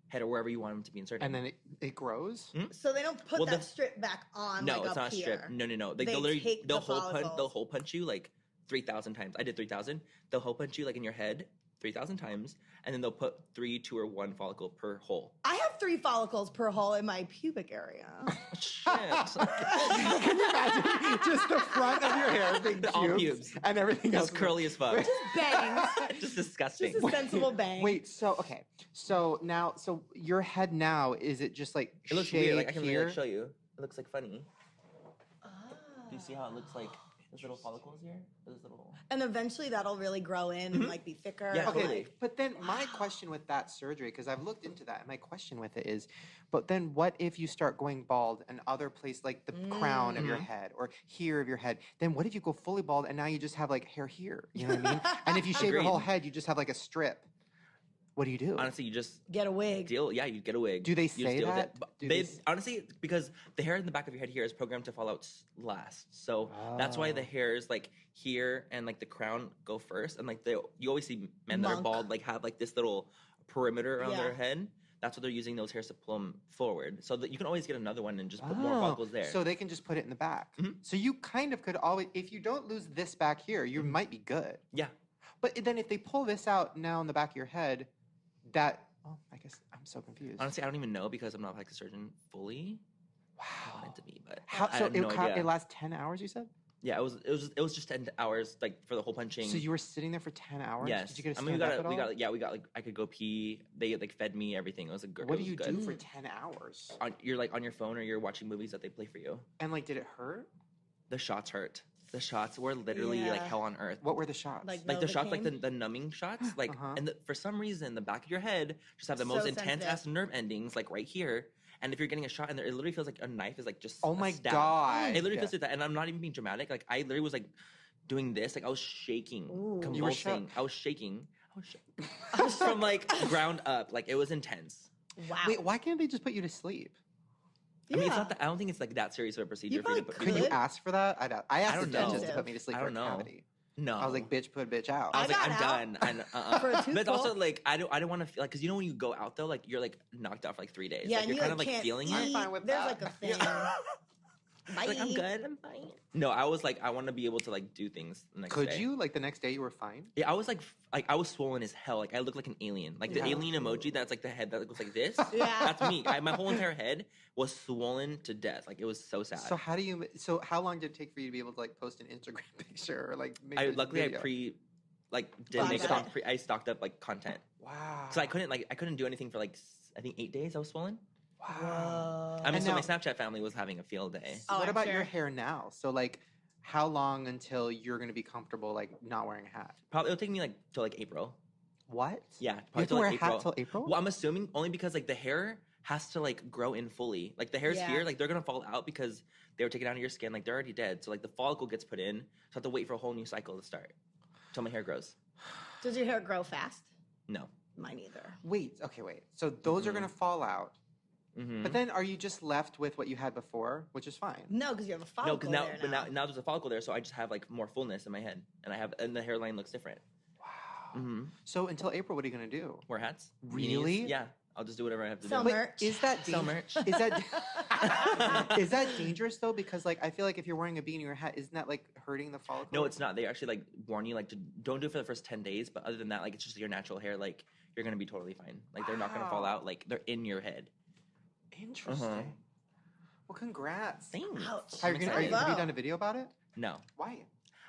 S4: head or wherever you want them to be inserted.
S1: And then it grows.
S2: So they don't put
S4: Well,
S2: that
S4: the-
S2: strip back on
S4: no,
S2: like
S4: it's
S2: up
S4: not a
S2: here.
S4: strip. No. Like,
S2: They
S4: they'll literally
S2: take
S4: they'll
S2: the
S4: hole punch. They'll
S2: follicles.
S4: hole punch you like 3,000 times. I did 3,000. They'll hole punch you like in your head 3,000 times, and then they'll put 3, 2, or 1 follicle per hole.
S2: I have 3 follicles per hole in my pubic area.
S4: Shit.
S1: Can you imagine just the front of your hair being
S4: All
S1: pubes,
S4: pubes.
S1: and everything
S4: That's
S1: else?
S4: curly as fuck.
S2: Bangs.
S4: Just disgusting.
S2: Just a sensible bang.
S1: Wait. So okay. So now, so your head now is it just like
S4: It looks
S1: shaved
S4: weird. Like I can really
S1: here?
S4: like, show you. It looks like funny.
S2: Ah.
S4: Do you see how it looks like? There's little follicles here. There's little.
S2: And eventually that'll really grow in and like be thicker.
S4: Yeah,
S1: Okay,
S4: totally.
S1: but then my question with that surgery, because I've looked into that, and my question with it is, but then what if you start going bald in other places, like the crown of your head or here of your head? Then what if you go fully bald and now you just have like hair here? You know what I mean? And if you shave your
S4: Agreed.
S1: whole head, you just have like a strip. What do you do?
S4: Honestly, you just
S2: Get a wig.
S4: deal. Yeah, you get a wig.
S1: Do they
S4: You just
S1: say
S4: deal with
S1: that?
S4: it. But
S1: Do
S4: they,
S1: they s-
S4: honestly, because the hair in the back of your head here is programmed to fall out last. So that's why the
S1: Oh.
S4: hairs like here and like the crown go first. And like you always see men that are
S2: Monk.
S4: bald like have like this little perimeter around
S2: Yeah.
S4: their head. That's what they're using those hairs to pull them forward. So that you can always get another one and just put more
S1: Oh,
S4: follicles there.
S1: So they can just put it in the back.
S4: Mhm.
S1: So you kind of could always, if you don't lose this back here, you might be good.
S4: Yeah.
S1: But then if they pull this out now in the back of your head, I guess I'm so confused.
S4: Honestly, I don't even know because I'm not like a surgeon fully. I
S1: Wow.
S4: wanted to be, but
S1: How,
S4: I
S1: so
S4: have no idea.
S1: it lasts 10 hours, you said?
S4: Yeah, it was just 10 hours like for the whole punching.
S1: So you were sitting there for 10 hours?
S4: Yes.
S1: Did you get to
S4: I mean,
S1: stand up at all?
S4: we got like I could go pee. They like fed me everything. It was a good.
S1: What
S4: it
S1: do
S4: was
S1: you
S4: good.
S1: do for 10 hours?
S4: You're like on your phone or you're watching movies that they play for you.
S1: And like, did it hurt?
S4: The shots hurt. The shots were literally like
S2: Yeah.
S4: hell on earth.
S1: What were the shots?
S2: Like
S4: Like the shots, like
S2: Novocaine?
S4: the numbing shots, like,
S1: Uh-huh.
S4: and for some reason, the back of your head just have the
S2: So
S4: most intense
S2: sensitive.
S4: ass nerve endings, like right here. And if you're getting a shot in there, it literally feels like a knife is like just.
S1: Oh
S4: a
S1: my
S4: stab.
S1: God.
S4: It literally feels like that, and I'm not even being dramatic. Like I literally was like doing this, like I was shaking,
S2: Ooh.
S1: You were
S4: convulsing.
S1: shook.
S4: I was shaking. I was from like ground up. Like it was intense.
S2: Wow.
S1: Wait, why can't they just put you to sleep?
S4: I mean, it's
S2: Yeah.
S4: not that. I don't think it's like that serious of a procedure for you to
S2: probably
S4: put.
S1: Could you
S2: Could.
S1: ask for that? I asked the
S4: don't know.
S1: dentist to put me to sleep
S4: I
S1: for a
S4: don't know.
S1: cavity.
S4: No,
S1: I was like, bitch, put a bitch out.
S4: I was like,
S2: got
S4: I'm
S2: out.
S4: done. And,
S2: For a tooth
S4: but it's also
S2: pull.
S4: like I don't want to feel like because you know when you go out though, like you're like knocked out for like 3 days.
S2: Yeah,
S4: like,
S2: and
S4: you're
S2: you
S4: kind of like
S2: can't
S4: feeling
S2: eat.
S4: it.
S1: fine with
S2: There's
S1: that.
S2: like a thing. Bye.
S4: Like, I'm good. I'm fine. No, I was like, I want to be able to like do things the next day.
S1: Could you? Like the next day you were fine?
S4: Yeah, I was like I was swollen as hell. Like I looked like an alien. Like the alien emoji that's like the head that goes like this.
S2: Yeah.
S4: That's me. My whole entire head was swollen to death. Like it was so sad.
S1: So how long did it take for you to be able to like post an Instagram picture or like make a
S4: luckily
S1: video?
S4: I stocked up like content.
S1: Wow.
S4: So I couldn't do anything for like I think 8 days. I was swollen.
S1: Wow.
S4: I mean,
S1: And
S4: so
S1: now-
S4: my Snapchat family was having a field day.
S2: Oh,
S1: what
S2: I'm
S1: about
S2: sure.
S1: your hair now? So like, how long until you're gonna be comfortable like not wearing a hat?
S4: Probably it'll take me like till like April.
S1: What?
S4: Yeah,
S1: You
S4: probably
S1: have to
S4: till
S1: wear
S4: like
S1: a hat
S4: April.
S1: till April?
S4: Well, I'm assuming only because like the hair has to like grow in fully. Like the hairs
S2: Yeah.
S4: here, like they're gonna fall out because they were taken out of your skin. Like they're already dead. So like the follicle gets put in. So I have to wait for a whole new cycle to start until my hair grows.
S2: Does your hair grow fast?
S4: No.
S2: Mine either.
S1: Wait. So those are gonna fall out.
S4: Mm-hmm.
S1: But then are you just left with what you had before, which is fine?
S2: No, because you have a
S4: No,
S2: follicle
S4: because now,
S2: there
S4: but
S2: now.
S4: now there's a follicle there, so I just have like more fullness in my head, and the hairline looks different.
S1: Wow.
S4: Mm-hmm.
S1: So until April, what are you gonna do?
S4: Wear hats.
S1: Really?
S4: Beanies. Yeah, I'll just do whatever I have to
S2: Sell
S4: do.
S2: merch.
S1: Is that
S4: Sell merch.
S1: Is that is that dangerous though? Because like I feel like if you're wearing a beanie or a hat, isn't that like hurting the follicle?
S4: No, it's not. They actually like warn you like to don't do it for the first 10 days, but other than that, like it's just your natural hair. Like you're gonna be totally fine. Like they're not gonna fall
S1: Wow.
S4: out. Like they're in your head.
S1: Interesting.
S4: Uh-huh.
S1: Well, congrats.
S4: Thanks.
S2: Ouch.
S1: Have you
S2: excited.
S1: done a video about it?
S4: No,
S1: Why?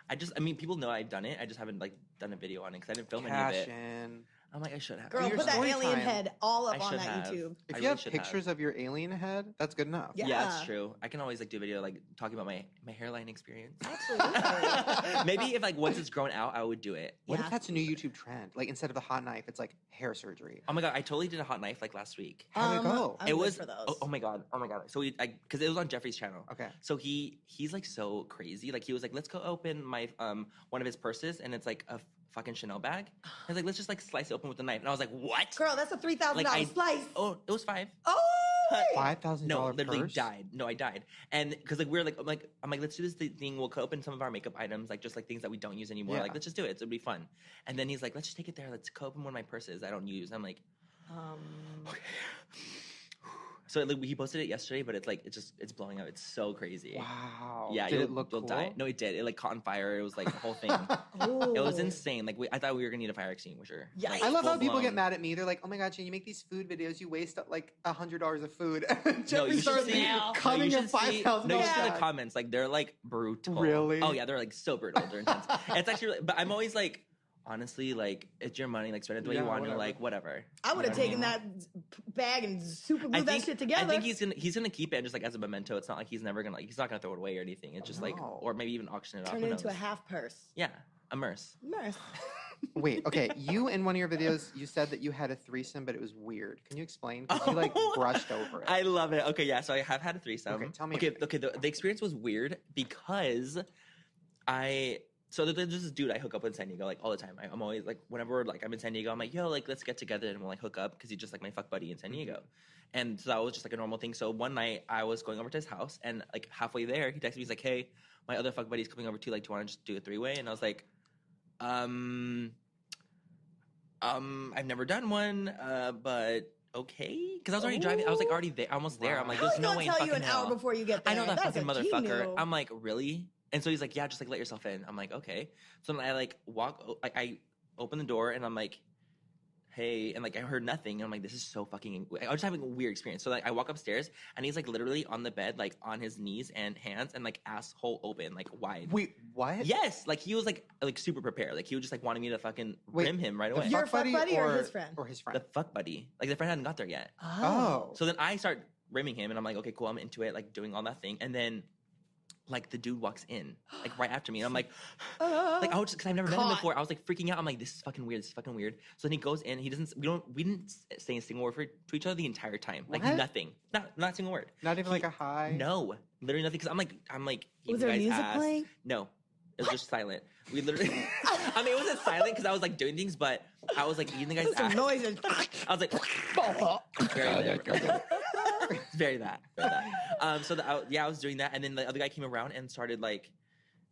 S4: I mean, people know I've done it. I just haven't like done a video on it because I didn't film any of
S1: Cash
S4: it.
S1: in.
S4: I'm like, I should have.
S2: Girl,
S1: your
S2: put that
S1: story
S2: alien
S1: time.
S2: head all
S4: I
S2: up on
S4: should
S2: that
S4: have.
S2: YouTube.
S1: If
S4: I
S1: you
S4: really
S1: have
S4: should
S1: pictures of your alien head, that's good enough.
S2: Yeah.
S4: Yeah, that's true. I can always like do a video like talking about my hairline experience.
S2: Absolutely.
S4: Maybe if like once it's grown out, I would do it.
S1: What
S2: Yeah.
S1: if that's a new YouTube trend? Like instead of the hot knife, it's like hair surgery.
S4: Oh my god, I totally did a hot knife like last week.
S1: How'd it go?
S2: I'm
S4: It
S2: good
S4: was
S2: for those.
S4: oh my god. So because it was on Jeffrey's channel.
S1: Okay.
S4: So he's like so crazy. Like he was like, let's go open my one of his purses, and it's like a fucking Chanel bag. I was like, let's just like slice it open with a knife, and I was like, what?
S2: Girl, that's a $3,000
S4: Like, I-
S2: slice.
S4: Oh, it was $5.
S2: Oh,
S1: $5,000
S4: No, literally
S1: purse?
S4: died. No, I died, and because like we're like I'm like let's do this thing. We'll cut open some of our makeup items, like just like things that we don't use anymore.
S1: Yeah.
S4: Like let's just do it. It'll be fun. And then he's like, let's just take it there. Let's cut open one of my purses I don't use. I'm like, so like, he posted it yesterday, but it's blowing up. It's so crazy.
S1: Wow.
S4: Yeah,
S1: Did it look
S4: you'll
S1: cool?
S4: die. No, it did. It like caught on fire. It was like a whole thing. It was insane. Like I thought we were gonna need a fire extinguisher.
S2: Yikes.
S4: Like,
S1: I love how
S4: full
S1: people get
S4: blown.
S1: mad at me. They're like, "Oh my god, Jen, you make these food videos. You waste like $100 of food."
S4: No,
S1: Jeffrey
S4: you should
S1: starts
S4: see.
S1: cutting
S4: you
S1: a
S4: should see-
S1: $5,000.
S4: No, you should see the
S1: bag.
S4: comments. Like they're like brutal.
S1: Really?
S4: Oh yeah, they're like so brutal. They're intense. It's actually, but I'm always like, honestly, like it's your money. Like spend it the way
S1: Yeah,
S4: you want.
S1: whatever.
S4: And like whatever.
S2: I would have
S4: You know what
S2: taken that bag and super glue that shit together.
S4: I think he's gonna keep it just like as a memento. It's not like he's never gonna he's not gonna throw it away or anything. It's just like
S1: No.
S4: or maybe even auction it off.
S2: turn
S4: Who
S2: it into a
S4: knows?
S2: half purse.
S4: Yeah, a merce.
S2: Nurse.
S1: Wait, okay. You in one of your videos, you said that you had a threesome, but it was weird. Can you explain? 'Cause you like brushed over it.
S4: I love it. Okay, yeah. So I have had a threesome.
S1: Okay, tell me
S4: Okay,
S1: everything.
S4: the experience was weird because so there's this dude I hook up with in San Diego like all the time. I'm always like whenever like I'm in San Diego, I'm like, yo, like let's get together and we'll like hook up because he's just like my fuck buddy in San Diego. And so that was just like a normal thing. So one night I was going over to his house and like halfway there he texted me, he's like, hey, my other fuck buddy's coming over too. Like, do you want to just do a 3-way? And I was like, I've never done one, but okay. Because I was already driving. I was like already there, almost there. I'm like,
S2: How
S4: there's
S2: he
S4: no
S2: gonna
S4: way in
S2: tell you
S4: fucking
S2: an hour
S4: hell.
S2: before you get there?
S4: I know that
S2: That's
S4: fucking
S2: a
S4: motherfucker.
S2: Gino.
S4: I'm like, really? And so he's like, yeah, just like let yourself in. I'm like, okay. So then I like I open the door and I'm like, hey, and like I heard nothing. And I'm like, this is so fucking. I was just having a weird experience. So like I walk upstairs and he's like literally on the bed, like on his knees and hands and like asshole open, like wide.
S1: Wait, what?
S4: Yes, like he was like super prepared. Like he was just like wanting me to fucking
S1: Wait,
S4: rim him right
S1: The
S4: away.
S2: Your fuck buddy or his friend?
S1: Or his
S4: The
S1: friend.
S4: fuck buddy. Like the friend hadn't got there yet.
S1: Oh.
S4: So then I start rimming him, and I'm like, okay, cool, I'm into it, like doing all that thing, and then like the dude walks in, like right after me, and I'm like, like I was just because I've never met him
S2: Caught.
S4: before. I was like freaking out. I'm like, this is fucking weird. This is fucking weird. So then he goes in. He doesn't. We didn't say a single word to each other the entire time. Like
S1: What?
S4: nothing. Not a single word.
S1: Not even like a hi?
S4: No, literally nothing. Because I'm like.
S2: Was
S4: eating
S2: there
S4: the guy's
S2: music
S4: ass.
S2: playing?
S4: No. It was just silent. We literally. I mean, it wasn't silent because I was like doing things, but I was like eating the guy's
S2: Some
S4: ass.
S2: noises.
S4: I was like, very that. So I was doing that, and then the other guy came around and started like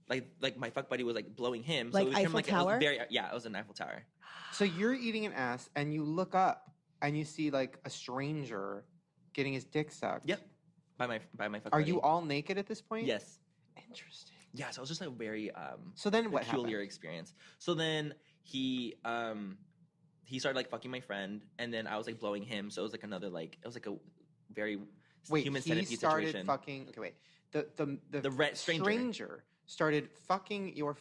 S4: my fuck buddy was like blowing him. So
S2: Like
S4: it was kind of
S2: Eiffel Tower?
S4: It was an Eiffel Tower.
S1: So you're eating an ass and you look up and you see like a stranger getting his dick sucked.
S4: Yep. by my fuck
S1: Are
S4: buddy.
S1: you all naked at this point?
S4: Yes.
S1: Interesting.
S4: Yeah, so it was just a very
S1: So then what
S4: peculiar
S1: happened?
S4: experience. So then he started like fucking my friend, and then I was like blowing him. So it was like another like it was like a very human
S1: he
S4: centipede
S1: started
S4: situation.
S1: fucking. Okay, wait. The
S4: stranger.
S1: stranger started fucking your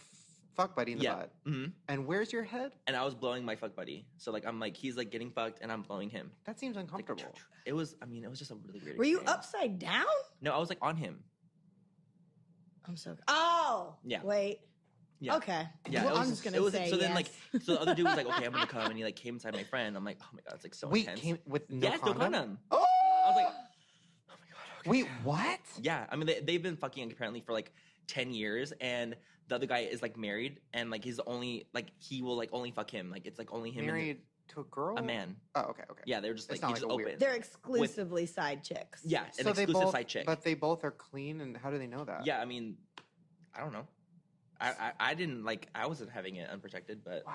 S1: fuck buddy in the butt.
S4: Mm-hmm.
S1: And where's your head?
S4: And I was blowing my fuck buddy. So like I'm like he's like getting fucked, and I'm blowing him.
S1: That seems uncomfortable.
S4: Like, it was just a really weird.
S2: Were you
S4: experience.
S2: upside down?
S4: No, I was like on him.
S2: I'm so. Oh.
S4: Yeah.
S2: Wait.
S4: Yeah.
S2: Okay.
S4: Yeah,
S2: Well,
S4: it was,
S2: I'm just gonna
S4: it was,
S2: say
S4: so then
S2: yes.
S4: like so the other dude was like, okay, I'm gonna come, and he like came inside my friend. I'm like, oh my god, it's like so
S1: Wait,
S4: intense.
S1: came with no
S4: yes,
S1: condom?
S4: no condom.
S1: Oh!
S4: I was like, oh my god. Okay.
S1: Wait, what?
S4: Yeah, I mean they've been fucking apparently for like 10 years, and the other guy is like married, and like he's the only like he will like only fuck him. Like it's like only him.
S1: Married to a girl?
S4: a man.
S1: Oh, okay.
S4: Yeah, they were just
S1: It's
S4: like
S1: not
S4: he
S1: like
S4: just
S1: a weird-
S4: opened.
S2: They're exclusively side chicks.
S4: Yeah, an
S1: So they
S4: exclusive
S1: both,
S4: side chick.
S1: but they both are clean, and how do they know that?
S4: Yeah, I mean, I don't know. I didn't like I wasn't having it unprotected, but
S1: Wow.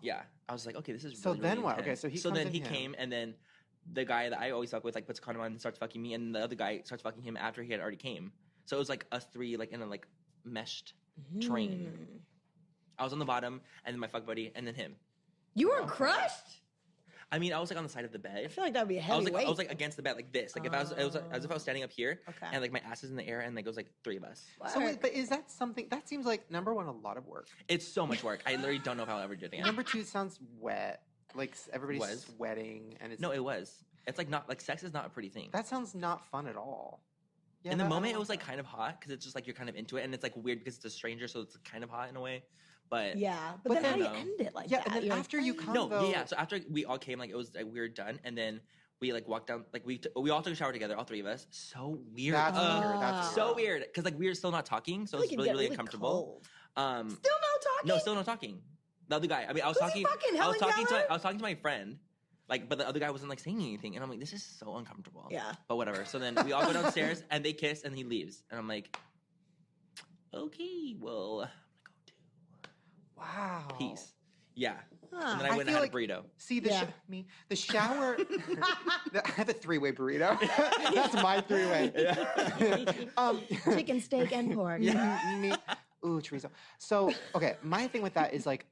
S4: yeah, I was like, okay, this is
S1: So
S4: really,
S1: then
S4: really
S1: what? Okay,
S4: intense.
S1: so he
S4: so
S1: comes
S4: then
S1: in
S4: he
S1: him.
S4: came, and then the guy that I always fuck with like puts a condom on and starts fucking me, and the other guy starts fucking him after he had already came. So it was like us three like in a like meshed train. I was on the bottom, and then my fuck buddy, and then him.
S2: You were crushed?
S4: I mean, I was like on the side of the
S2: I
S4: bed.
S2: feel like that would be a
S4: I
S2: heavy
S4: was
S2: weight.
S4: like against the bed like this. Like if I was, it was as if I was standing up here,
S2: Okay.
S4: and like my ass is in the air, and like it was like three of us.
S1: So wait, but is that something that seems like number one, a lot of work.
S4: It's so much work. I literally don't know if I'll ever do it again.
S1: Number two, it sounds wet. Like everybody's
S4: Was.
S1: sweating, and it's
S4: No, it was. It's like not like sex is not a pretty thing.
S1: that sounds not fun at all. Yeah,
S4: in the
S1: that- I
S4: moment,
S1: don't
S4: it was
S1: like
S4: like kind of hot because it's just like you're kind of into it, and it's like weird because it's a stranger, so it's kind of hot in a way. But
S2: Yeah, but
S1: But
S2: then how do you
S4: then,
S2: end it like
S1: Yeah,
S2: that?
S1: and then
S2: You're
S1: after you
S2: "Bye."
S1: come-
S4: no,
S1: though-
S4: yeah. So after we all came, like it was like we were done, and then we like walked down, like we all took a shower together, all three of us. So weird.
S1: That's weird.
S2: Ah.
S1: That's
S4: So weird because like we were still not talking, so
S2: I
S4: it was
S2: feel like
S4: really
S2: it'd
S4: really
S2: get
S4: uncomfortable.
S2: cold. Still no talking?
S4: No, still not talking. The other guy. I mean, I was
S2: Who's he
S4: talking.
S2: fucking,
S4: I was
S2: Helen
S4: talking
S2: Keller?
S4: to. I was talking to my friend. Like, but the other guy wasn't like saying anything, and I'm like, this is so uncomfortable.
S2: Yeah.
S4: But whatever. So then we all go downstairs, and they kiss, and he leaves, and I'm like, okay, well, I'm gonna go too.
S1: wow.
S4: Peace. Yeah.
S2: Huh.
S4: And then I went and
S1: feel
S4: had a burrito.
S1: See the
S2: Yeah.
S1: the shower. I have a three-way burrito. That's my three-way.
S2: Chicken, steak, and pork.
S1: Ooh, chorizo. So, okay, my thing with that is like,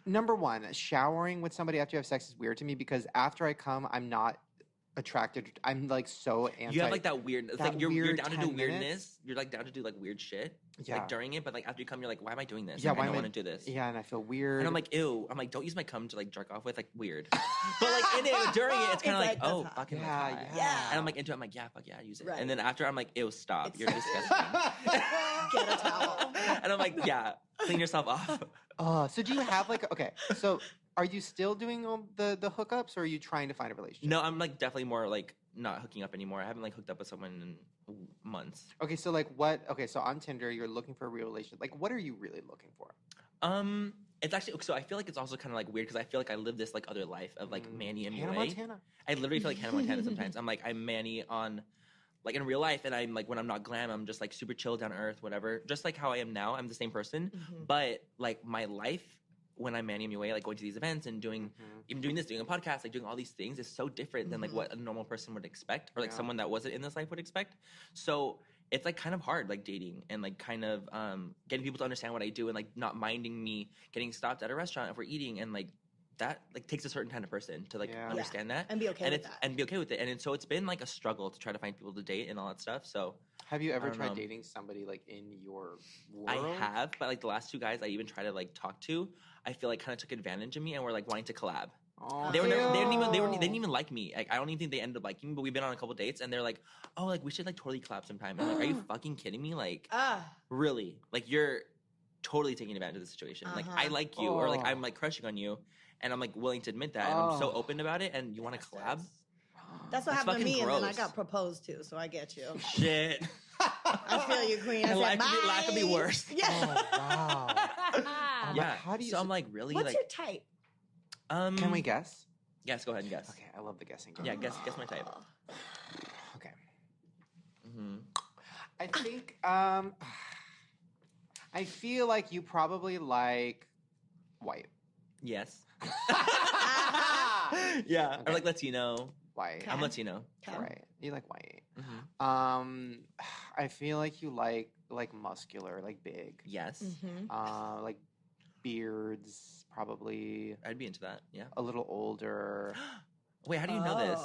S1: number one, showering with somebody after you have sex is weird to me because after I come, I'm not attracted. I'm like so anti.
S4: You have like that weird. It's
S1: that
S4: like you're
S1: weird
S4: down to
S1: 10
S4: do weirdness.
S1: minutes.
S4: You're like down to do like weird shit.
S1: Yeah.
S4: Like during it, but like after you come, you're like, why am I doing this?
S1: Yeah,
S4: Like,
S1: why
S4: I
S1: am
S4: don't
S1: I-
S4: want to do this.
S1: Yeah, and I feel weird.
S4: And I'm like, ew. I'm like, don't use my cum to like jerk off with. Like weird. But like in it, during it, it's kind of
S2: It's
S4: like,
S2: like,
S4: oh,
S2: that's hot.
S4: fucking
S1: Yeah,
S4: like, hot.
S1: yeah.
S4: And I'm like into it. I'm like, yeah, fuck yeah, use it.
S2: Right.
S4: And then after, I'm like, ew, stop.
S2: It's-
S4: You're disgusting.
S2: Get a towel.
S4: And I'm like, yeah, clean yourself off.
S1: So do you have like okay? So are you still doing all the hookups, or are you trying to find a relationship?
S4: No, I'm like definitely more like not hooking up anymore. I haven't like hooked up with someone in months.
S1: Okay, so like what? Okay, so on Tinder, you're looking for a real relationship. Like, what are you really looking for?
S4: It's actually so I feel like it's also kind of like weird because I feel like I live this like other life of like Manny and
S1: Hannah
S4: MUA.
S1: Montana.
S4: I literally feel like Hannah Montana sometimes. I'm like I'm Manny on like in real life, and I'm like when I'm not glam, I'm just like super chill, down to earth, whatever. Just like how I am now, I'm the same person. But like my life when I'm Manny and MUA, like going to these events and doing even doing this, doing a podcast, like doing all these things is so different than like what a normal person would expect, or like
S1: Yeah.
S4: someone that wasn't in this life would expect. So it's like kind of hard, like dating and like kind of getting people to understand what I do and like not minding me getting stopped at a restaurant if we're eating, and like that like takes a certain kind of person to like
S1: Yeah.
S4: understand that
S2: And be okay
S4: and
S2: with
S4: it's
S2: that.
S4: and be okay with it. And so it's been like a struggle to try to find people to date and all that stuff. So
S1: Have you ever
S4: don't
S1: tried
S4: know.
S1: dating somebody like in your world?
S4: I have, but like the last two guys I even tried to like talk to, I feel like kind of took advantage of me and were like wanting to collab.
S1: Oh,
S4: They didn't
S1: cute.
S4: even like me. Like I don't even think they ended up liking me. But we've been on a couple dates, and they're like, "Oh, like we should like totally collab sometime." And I'm like, "Are you fucking kidding me? Like, really? Like you're totally taking advantage of the situation. Like I like you, or like
S1: Oh.
S4: I'm like crushing on you, and I'm like willing to admit that, and I'm so open about it. And you want to collab?
S2: That's what
S4: It's
S2: happened to
S4: fucking
S2: me, and then I
S4: gross.
S2: got proposed to, so I get you.
S4: Shit.
S2: I feel you, Queen. I
S4: And
S2: said,
S4: life could be
S2: bye.
S4: worse.
S2: Yeah.
S1: Oh, wow.
S4: Yeah.
S1: How do you?
S4: So I'm like really
S2: What's
S4: like.
S2: your type?
S1: Can we guess?
S4: Yes, go ahead and guess.
S1: Okay, I love the guessing game.
S4: Yeah, guess my type.
S1: Okay.
S4: hmm
S1: I think I feel like you probably like white.
S4: Yes. Yeah,
S1: Okay.
S4: or like Latino.
S1: White.
S4: I'm Latino.
S2: Okay.
S1: Right. You like white.
S4: Mm-hmm.
S1: I feel like you like muscular, like big.
S4: Yes.
S2: Mm-hmm.
S1: Like beards, probably
S4: I'd be into that. Yeah.
S1: a little older.
S4: Wait, how do you know this?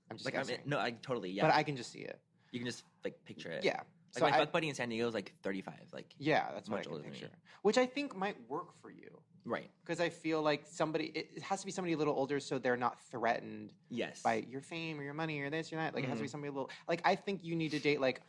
S1: I'm just
S4: Like,
S1: guessing.
S4: I totally, yeah.
S1: But I can just see it.
S4: You can just, like, picture it.
S1: Yeah.
S4: Like,
S1: So
S4: my fuck buddy in San Diego is, like, 35. Like,
S1: yeah, that's what I
S4: much
S1: can
S4: older than me.
S1: picture. Which I think might work for you.
S4: right.
S1: Because I feel like it has to be somebody a little older so they're not threatened
S4: Yes.
S1: by your fame or your money or this or that. Like, it has to be
S4: Mhm.
S1: somebody a little... Like, I think you need to date, like,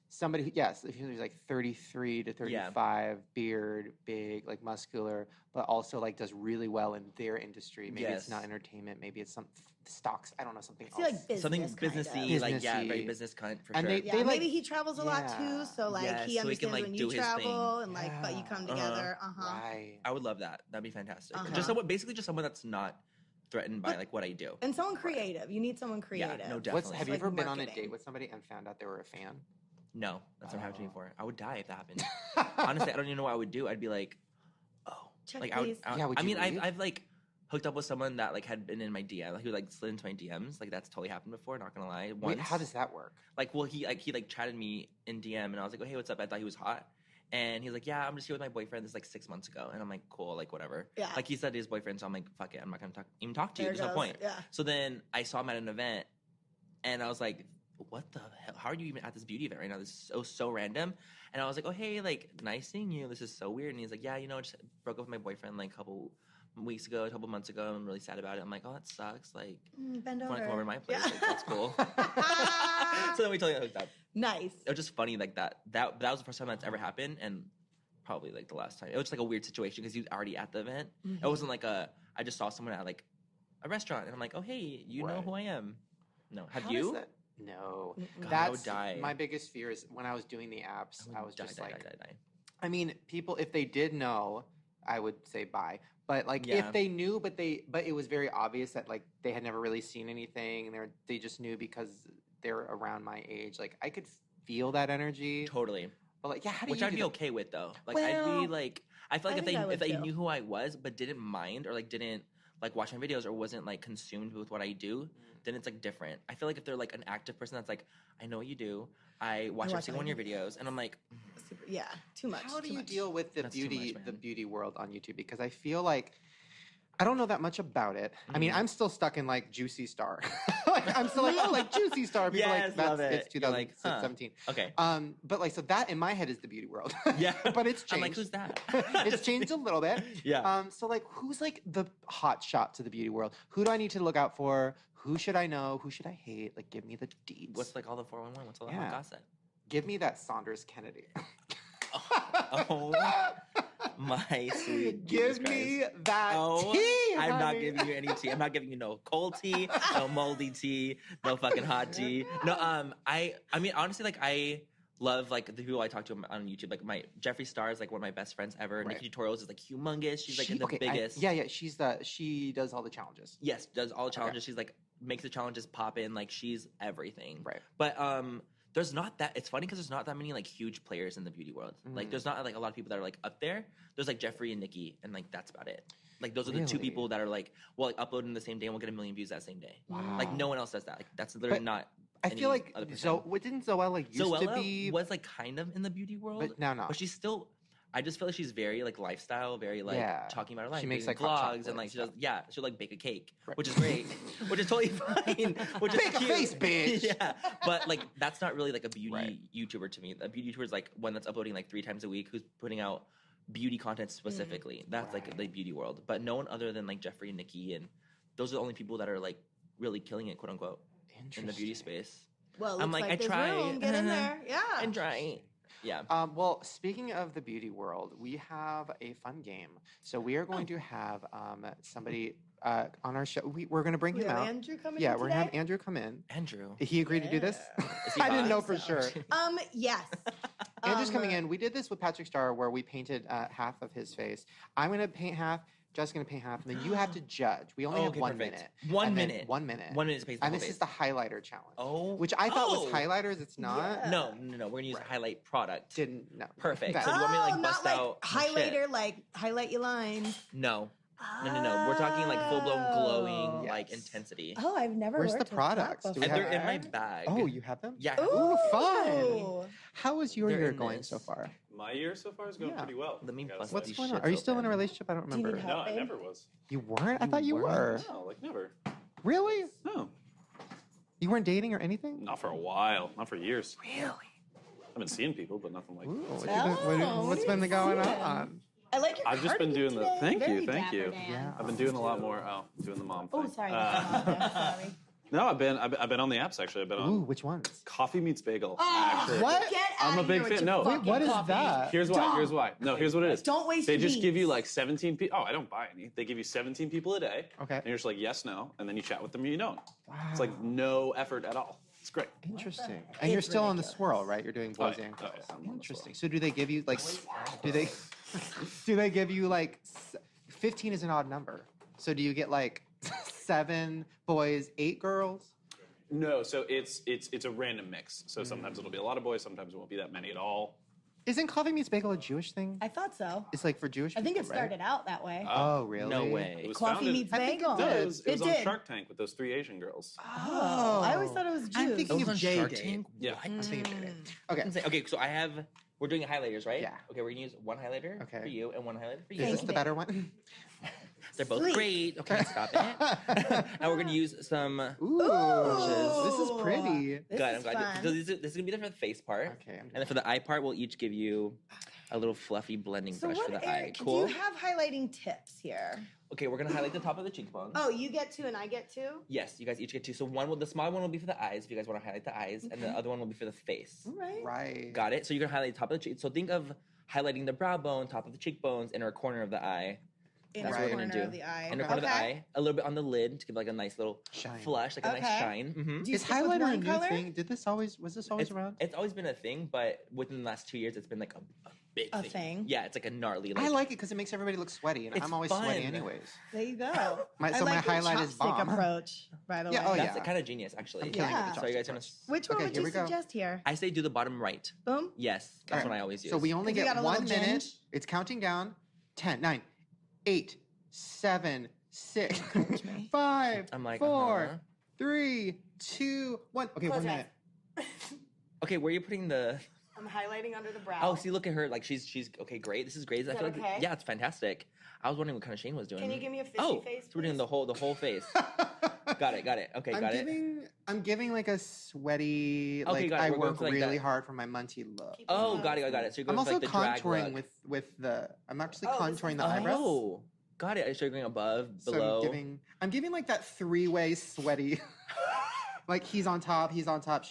S1: somebody who... Yes, if he's, like, 33 to 35, beard, big, like, muscular, but also, like, does really well in their industry. Maybe it's not
S4: Yes.
S1: entertainment. Maybe it's some stocks. I don't know, something
S2: I feel
S1: else.
S2: like business,
S4: Something
S2: kind of.
S4: businessy, like, yeah, very
S1: Businessy.
S4: business cunt, for
S1: And
S4: sure.
S2: Yeah,
S1: They, like-
S2: maybe he travels a lot too,
S1: Yeah.
S2: so like
S4: Yes,
S2: he
S4: so he can,
S2: understands
S4: like,
S2: when
S4: do
S2: you
S4: his
S2: travel
S4: thing.
S2: and like, but you
S1: Yeah.
S2: come together.
S1: Right.
S4: I would love that. That'd be fantastic.
S2: Uh-huh.
S4: Just someone, basically just someone that's not threatened by,
S2: But-
S4: like, what I do.
S2: And someone creative. You need someone creative.
S4: Yeah, no, definitely.
S1: Have you
S2: Like
S1: ever been on a
S2: marketing.
S1: date with somebody and found out they were a fan?
S4: No, that's never happened to me
S1: Oh.
S4: before. I would die if that happened. Honestly, I don't even know what I would do. I'd be like, oh.
S2: Check,
S4: like,
S2: please.
S1: Yeah, would
S4: I
S1: you
S4: mean,
S1: leave?
S4: I've, like, hooked up with someone that, like, had been in my DM. Like, who, like, slid into my DMs. Like, that's totally happened before, not gonna lie. Once.
S1: Wait, how does that work?
S4: Like, well, he chatted me in DM, and I was like, oh, hey, what's up? I thought he was hot. And he's like, yeah, I'm just here with my boyfriend. This is like 6 months ago. And I'm like, cool, like, whatever.
S2: Yeah.
S4: Like, he said his boyfriend, so I'm like, fuck it. I'm not going to even talk to you.
S2: There
S4: There's no
S2: goes.
S4: point.
S2: Yeah.
S4: So then I saw him at an event, and I was like, what the hell? How are you even at this beauty event right now? This is so random. And I was like, oh, hey, like, nice seeing you. This is so weird. And he's like, yeah, just broke up with my boyfriend, like, a couple weeks ago, a couple months ago. I'm really sad about it. I'm like, oh, that sucks. Like,
S2: Bend
S4: want
S2: over.
S4: to come over to my place?
S2: Yeah.
S4: Like, that's cool. So then we totally hooked up.
S2: Nice.
S4: It was just funny, like, that was the first time that's ever happened, and probably, like, the last time. It was just, like, a weird situation because he was already at the event.
S2: Mm-hmm.
S4: It wasn't like I just saw someone at, like, a restaurant, and I'm like, oh, hey, you know
S1: Right.
S4: who I am? No. Have
S1: How
S4: you?
S1: does that- No.
S2: Mm-mm.
S4: God, I would
S1: That's
S4: die.
S1: my biggest fear is when I was doing the apps, I was just like,
S4: die.
S1: I mean, people, if they did know, I would say bye. But like,
S4: Yeah.
S1: if they knew, but it was very obvious that like they had never really seen anything, and they just knew because they're around my age. Like, I could feel that energy.
S4: Totally.
S1: But like, yeah, how do
S4: Which
S1: you
S4: I'd
S1: do
S4: be
S1: that?
S4: okay with, though. Like, I'd
S1: Well,
S4: be like, I feel like
S2: I think I would
S4: if they
S2: too.
S4: knew who I was but didn't mind or like didn't like watch my videos or wasn't like consumed with what I do, then it's like different. I feel like if they're like an active person that's like, I know what you do, I watch every
S2: watch
S4: single one of
S2: my
S4: your videos, and I'm like,
S2: Super, yeah. Too much.
S1: How do
S2: too
S1: you
S2: much.
S1: deal with the
S4: That's too
S1: beauty
S4: much,
S1: the
S4: man.
S1: beauty world on YouTube? Because I feel like I don't know that much about it. I mean,
S4: Mhm.
S1: I'm still stuck in like Juicy Star. Like, I'm still like, oh, like Juicy Star. People
S4: Yes,
S1: like that's
S4: love it.
S1: it's
S4: You're like, huh.
S1: 2017.
S4: okay,
S1: But like, so that in my head is the beauty world.
S4: yeah.
S1: But it's changed.
S4: I'm like, who's that?
S1: It's changed a little bit.
S4: Yeah.
S1: So like, who's like the hot shot to the beauty world? Who do I need to look out for? Who should I know? Who should I hate? Like, give me the deets.
S4: What's like all the 411? What's all the
S1: Yeah.
S4: hot gossip?
S1: Give me that Saunders Kennedy.
S4: Oh, my sweet.
S1: Give
S4: Jesus
S1: me
S4: Christ.
S1: that
S4: Oh,
S1: tea.
S4: I'm not
S1: honey.
S4: giving you any tea. I'm not giving you no cold tea, no moldy tea, no fucking hot tea. No, I mean, honestly, like, I love like the people I talk to on YouTube. Like, my Jeffree Star is like one of my best friends ever.
S1: Right.
S4: Nikki Tutorials is like humongous. She's like the
S1: Okay,
S4: biggest.
S1: yeah. She does all the challenges.
S4: Yes, does all the challenges. She's like makes the challenges pop in. Like, she's everything.
S1: Right.
S4: But there's not that. It's funny because there's not that many like huge players in the beauty world. Like, there's not like a lot of people that are like up there. There's like Jeffree and Nikki, and like that's about it. Like, those are the two
S1: Really?
S4: people that are like, well, like uploading the same day and we'll get 1 million views that same day.
S1: Wow.
S4: Like, no one else does that. Like, that's literally
S1: But
S4: not.
S1: I
S4: any
S1: feel like
S4: other person.
S1: didn't Zoella used to
S4: Zoella
S1: be,
S4: was like kind of in the beauty world,
S1: but now not.
S4: but she's still. I just feel like she's very like lifestyle, very like
S1: Yeah.
S4: talking about her life.
S1: She makes,
S4: doing
S1: like, hot
S4: vlogs
S1: chocolate
S4: and like
S1: and
S4: she does.
S1: stuff.
S4: Yeah, she'll like bake a cake,
S1: Right.
S4: which is great, which is totally fine. Which is
S1: Bake a
S4: cute.
S1: face, bitch.
S4: Yeah, but like that's not really like a beauty
S1: Right.
S4: YouTuber to me. A beauty YouTuber is like one that's uploading like 3 times a week, who's putting out beauty content specifically. That's like
S1: Right.
S4: the beauty world. But no one other than like Jeffree and Nikki, and those are the only people that are like really killing it, quote unquote, in the beauty
S1: Interesting.
S4: space.
S2: Well,
S4: I'm
S2: looks
S4: like, I
S2: there's
S4: try.
S2: room. Get in there. Yeah.
S4: And try. Yeah.
S1: Well, speaking of the beauty world, we have a fun game. So we are going to have somebody on our show. We're going to bring
S2: We
S1: him
S2: have
S1: out.
S2: Andrew coming
S1: Yeah,
S2: in
S1: we're going to have
S2: today?
S1: Andrew come in.
S4: Andrew.
S1: He agreed to do this?
S4: Is he
S1: I didn't
S4: hot?
S1: know for sure.
S2: Yes.
S1: Andrew's coming in. We did this with Patrick Starr where we painted half of his face. I'm going to paint half. Jeff's going to paint half. And then you have to judge. We only
S4: Oh,
S1: have
S4: okay,
S1: 1
S4: perfect.
S1: minute.
S4: 1
S1: And then
S4: minute.
S1: 1 minute.
S4: 1 minute to paint the
S1: And
S4: whole
S1: this
S4: face.
S1: is the highlighter challenge.
S4: Oh.
S1: Which I thought was
S4: Oh.
S1: highlighters. It's not.
S2: Yeah.
S4: No. We're gonna use
S1: Right.
S4: highlight product.
S1: Didn't. No.
S4: Perfect.
S1: That-
S4: So you want me to, like,
S2: not
S4: bust
S2: like
S4: out my
S2: highlighter, like highlight your lines.
S4: No. No. We're talking like full blown glowing,
S1: Yes.
S4: like intensity.
S2: Oh, I've never
S1: Where's
S2: worked
S1: the
S2: with that
S1: products? Do we
S4: And
S1: have-
S4: they're in my
S2: before.
S4: bag.
S1: Oh, you have them?
S4: Yeah.
S1: Ooh, fun.
S2: Ooh.
S1: How is your
S4: They're
S1: year
S4: in
S1: going
S4: this.
S1: so far?
S5: My year so far is going
S1: Yeah.
S5: pretty well.
S4: Let me
S5: I gotta
S4: bust
S5: say.
S1: What's
S4: these
S1: going on?
S4: shits
S1: Are you still in a
S4: open.
S1: relationship? I don't
S2: Do you need
S1: remember.
S2: help?
S5: No, I
S2: babe?
S5: never was.
S1: You weren't? I thought you were.
S5: No, like never.
S1: Really?
S5: No,
S1: You weren't dating or anything?
S5: not for a while. Not for years.
S1: Really?
S5: I've been seeing people, but nothing like.
S1: Ooh,
S5: that.
S1: what's been going on?
S2: I like your
S5: I've just been
S2: cardigan
S5: doing the.
S2: today.
S5: Thank
S2: Very
S5: you, thank you.
S2: dapper, Dan.
S1: Yeah.
S5: I've been doing a lot more. Oh, doing the mom thing.
S2: Oh, sorry. Sorry.
S5: No, I've been on the apps actually. I've been
S1: Ooh,
S5: on
S1: which ones?
S5: Coffee Meets Bagel.
S2: Oh,
S5: actually.
S1: What?
S2: Get
S5: I'm
S2: out
S5: a
S2: of
S5: big
S2: here with
S5: fan-
S2: your
S5: no. Wait,
S2: fucking
S1: what is
S2: coffee.
S1: that?
S5: Here's why.
S2: Don't.
S5: Here's why. No, here's what it is.
S2: Don't waste
S5: They
S2: your
S5: just give you
S2: beans.
S5: like 17 people. Oh, I don't buy any. They give you 17 people a day.
S1: Okay.
S5: And you're just like yes, no, and then you chat with them and you don't.
S1: Wow.
S5: It's like no effort at all. It's great.
S1: Interesting.
S2: heck?
S1: And you're
S2: It's
S1: still on the
S2: ridiculous.
S1: swirl, right? You're doing boys
S5: yeah.
S1: and
S5: Oh,
S1: girls.
S5: yeah, I'm on the
S1: Interesting. So do they give you like do they give you like 15 is an odd number. So do you get like 7 boys, 8 girls?
S5: No, so it's a random mix. So sometimes it'll be a lot of boys, sometimes it won't be that many at all.
S1: Isn't Coffee Meets Bagel a Jewish thing?
S2: I thought so.
S1: It's like for Jewish
S2: I think it
S1: people, right?
S2: started out that way.
S1: Oh, really?
S4: No
S5: It
S4: way.
S5: was
S2: Coffee
S5: founded-
S2: meets
S1: I think it
S2: bagel.
S1: did.
S5: No, it was
S2: It
S5: on
S2: did.
S5: Shark Tank with those 3 Asian girls.
S2: Oh, I always thought it was Jews.
S1: I'm thinking
S4: Those
S1: of
S4: on
S1: J
S4: Shark
S1: Date.
S4: Tank?
S5: Yeah.
S1: I'm thinking of J Date. Okay.
S4: Okay, so we're doing highlighters, right?
S1: Yeah.
S4: Okay, we're gonna use one highlighter
S1: Okay.
S4: for you and one highlighter for
S1: Is
S4: you.
S1: this the better one?
S4: They're both
S2: Sweet.
S4: great. Okay, stop it. And we're gonna use some.
S1: Ooh, this is pretty.
S2: This
S4: Good, I'm
S2: is
S4: glad.
S2: fun.
S4: So this is gonna be for the face part.
S1: Okay, I'm
S4: And then for the eye part, we'll each give you a little fluffy blending
S2: So
S4: brush
S2: what
S4: for the
S2: area,
S4: eye. Cool.
S2: do you have highlighting tips here?
S4: Okay, we're gonna highlight the top of the cheekbones.
S2: Oh, you get 2 and I get 2?
S4: Yes, you guys each get 2. So the smaller one will be for the eyes if you guys want to highlight the eyes, and the other one will be for the face.
S2: All right.
S1: Right.
S4: Got it? So you're gonna highlight the top of the cheek. So think of highlighting the brow bone, top of the cheekbones, inner corner of the eye.
S2: In
S4: That's
S2: the
S4: what we're
S2: corner
S4: gonna do.
S2: of the eye.
S4: Inner
S1: Okay.
S4: corner of the eye, a little bit on the lid to give like a nice little
S1: Shine.
S4: flush, like a nice
S2: Okay.
S4: shine.
S2: Do you
S1: Is
S2: stick with
S1: highlighter a
S2: one
S1: new
S2: color?
S1: thing? Was this always around?
S4: It's always been a thing, but within the last 2 years, it's been like a big
S2: A
S4: thing.
S2: thing?
S4: Yeah, it's like a gnarly.
S1: I like it because it makes everybody look sweaty, and
S4: It's
S1: I'm always sweaty
S4: fun.
S1: anyways.
S2: There you go.
S1: So
S2: I
S1: my
S2: like your
S1: highlight is
S2: chopstick
S1: bomb.
S2: approach, by the
S1: Yeah,
S2: way.
S1: oh,
S4: That's
S1: yeah.
S4: kind of genius, actually.
S1: I'm killing it with
S2: Yeah.
S1: the
S4: So you guys
S1: chopstick
S4: gonna?
S1: brush.
S2: Which one
S1: Okay,
S2: would
S1: here
S2: you
S1: we go.
S2: suggest here?
S4: I say do the bottom right.
S2: Boom?
S4: Yes, that's
S1: Alright,
S4: what I always use.
S1: So we only
S2: Have you
S1: get
S2: got a
S1: 1
S2: little
S1: minute.
S2: ginge?
S1: It's counting down. 10, 9, 8, 7, 6,
S2: Encourage me.
S1: 5,
S4: I'm like,
S1: 4,
S4: uh-huh.
S1: 3, 2, 1. Okay,
S2: Close
S1: 1
S2: your
S1: minute.
S4: Okay, where are you putting the?
S2: I'm highlighting under the brow.
S4: Oh, see, look at her. Like she's okay. Great. This is great. I
S2: that
S4: feel like
S2: okay?
S4: yeah, it's fantastic. I was wondering what kind of Shane was doing.
S2: Can you give me a fishy
S4: Oh,
S2: face,
S4: so we're doing
S2: please?
S4: the whole face. Got it. Okay, got it.
S1: I'm giving like a sweaty,
S4: Okay,
S1: like
S4: got it.
S1: I
S4: We're going
S1: work
S4: for, like,
S1: really
S4: that-
S1: hard for my munty look.
S2: Keep
S4: Oh,
S2: it
S4: got it.
S2: smooth.
S4: So you're
S1: I'm
S4: going
S1: also
S4: for, like the drag
S1: contouring
S4: look.
S1: with the. I'm actually
S2: Oh, this
S1: contouring
S2: is
S1: the
S2: nice.
S1: eyebrows.
S4: Oh, got it. So you're going above,
S1: So
S4: below.
S1: I'm giving like that 3-way sweaty. Like he's on top, she's on top.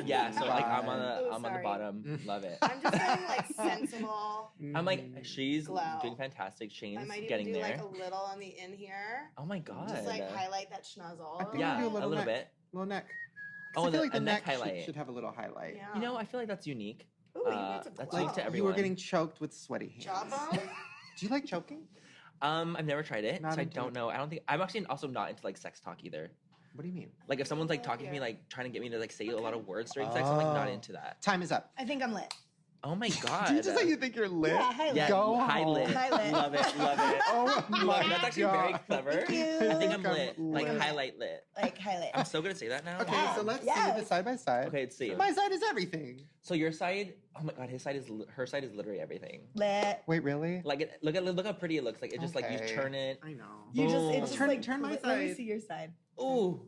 S4: Yeah. So like I'm on
S1: vibe.
S2: Ooh,
S4: the on the
S2: sorry.
S4: bottom. Love it.
S2: I'm just getting like sensible.
S4: I'm like she's
S2: Glow.
S4: doing fantastic. Shane's
S2: I might even
S4: getting
S2: do
S4: there.
S2: like a little on the in here.
S4: Oh my god.
S2: Just like highlight that schnozzle.
S1: I think
S4: yeah,
S1: do a
S4: a
S1: little
S4: little
S1: neck.
S4: bit.
S1: Little neck. 'Cause
S4: Oh,
S1: I
S4: and
S1: feel
S4: a-
S1: like the
S4: a neck
S1: neck
S4: highlight.
S1: should have a little highlight.
S2: Yeah.
S4: You know, I feel like that's unique.
S2: Ooh, you got some
S4: That's
S2: glow.
S4: unique to
S1: You were
S4: everyone.
S1: getting choked with sweaty hands.
S2: Jawbone?
S1: Do you like choking?
S4: I've never tried it,
S1: Not
S4: so I
S1: into
S4: don't
S1: it.
S4: know. I don't think I'm actually also not into like sex talk either.
S1: What do you mean?
S4: Like if someone's like talking to me,
S2: Yeah.
S4: like trying to get me to like say a lot of words during sex, I'm like not
S1: Oh.
S4: into that.
S1: Time is up.
S2: I think I'm lit.
S4: Oh my god.
S1: Do you just say you think you're lit?
S2: Yeah, highlight.
S4: Yeah,
S1: Go
S4: highlight.
S1: home.
S2: Highlight.
S4: Love it.
S1: Oh my
S4: Love it. That's actually very
S1: God.
S4: clever.
S2: Thank you.
S4: I think I'm
S1: I'm
S4: lit. Like
S1: lit.
S4: highlight lit.
S2: Like highlight.
S4: I'm so gonna say that now.
S1: Okay,
S2: Yeah.
S1: so let's
S2: Yes.
S1: see the side by side.
S4: Okay, let's see.
S1: My side is everything.
S4: So your side, oh my god, her side is literally everything.
S2: Lit.
S1: Wait, really?
S4: Like look how pretty it looks. Like it just like you
S1: Okay.
S4: turn it.
S1: I know.
S2: You just
S4: Boom.
S2: it's just
S1: Turn-
S2: like
S1: turn my
S2: lit. Let me
S1: side.
S2: see your side.
S4: Ooh.